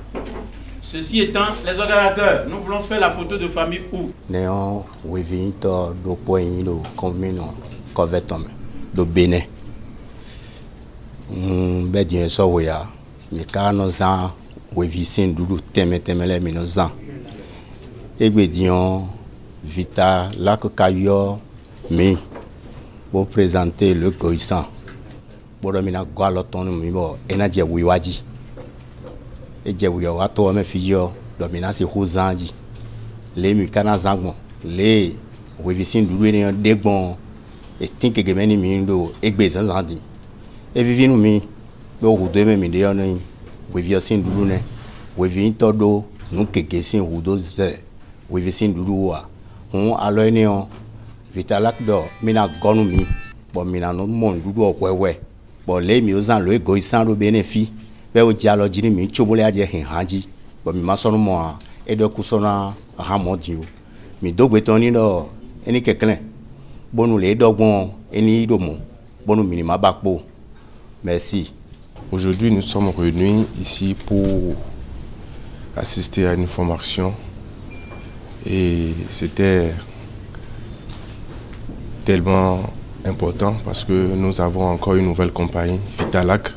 Ceci étant, les organisateurs, nous voulons faire la photo de famille où? Néon, Wivito, do Poinino, Comino, Covetom, do Bénin. Bédien Soya, Mikano, Wivisin, Doudou, Temele, Minozan. Egbedion, Vita, Lac Caillot, Mi, pour présenter le Goïsan. Boromina Gualoton, Mibo, Enadja Wiwaji. Et Djawio, Ato, me figure, Dominasi Rosanji. Les Mukana Zangon, les Wivisin, Doudou, Degbon, et Tinke Gemeni Mindo, Egbezan Zandi. Et Vivinu Mi, Bo Deme Midion, Wiviosin Doudou, Wivin Todo, Nukesin Rudo Zé. Wivisin Doudoua, on a l'oignon, Vitalac d'or, mina gonumi, bon mina non mon doudou ouais, bon les miozan le goïsan le bénéfice, mais au dialogue d'une mi chobole a dit haji, bon mi mason moi, et de cousona ramodio, mi dogwetoni no, eni quelqu'un, bon nous les dogbon, eni domo, bon nous minima bakbo, merci. Aujourd'hui nous sommes réunis ici pour assister à une formation. Et c'était tellement important parce que nous avons encore une nouvelle compagnie, Vitalac,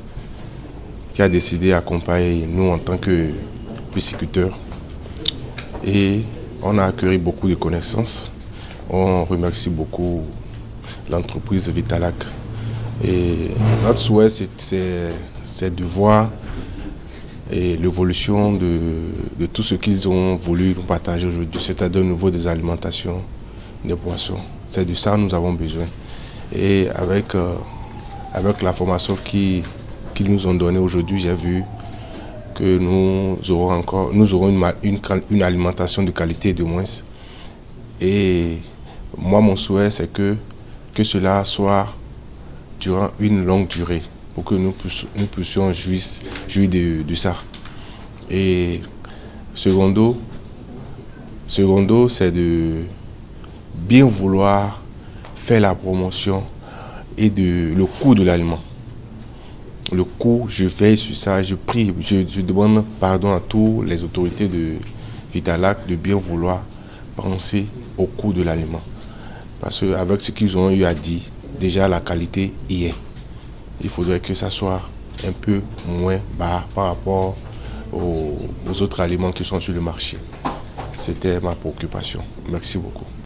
qui a décidé d'accompagner nous en tant que pisciculteurs. Et on a accueilli beaucoup de connaissances. On remercie beaucoup l'entreprise Vitalac. Et notre souhait, c'est de voir et l'évolution de tout ce qu'ils ont voulu nous partager aujourd'hui, c'est-à-dire au niveau des alimentations des poissons. C'est de ça que nous avons besoin. Et avec la formation qu'ils nous ont donnée aujourd'hui, j'ai vu que nous aurons une alimentation de qualité de moins. Et moi, mon souhait, c'est que cela soit durant une longue durée, pour que nous puissions jouir de ça. Et secondo, c'est de bien vouloir faire la promotion et le coût de l'aliment. Le coût, je veille sur ça, je prie, je demande pardon à toutes les autorités de Vitalac de bien vouloir penser au coût de l'aliment. Parce qu'avec ce qu'ils ont eu à dire, déjà la qualité y est. Il faudrait que ça soit un peu moins bas par rapport aux autres aliments qui sont sur le marché. C'était ma préoccupation. Merci beaucoup.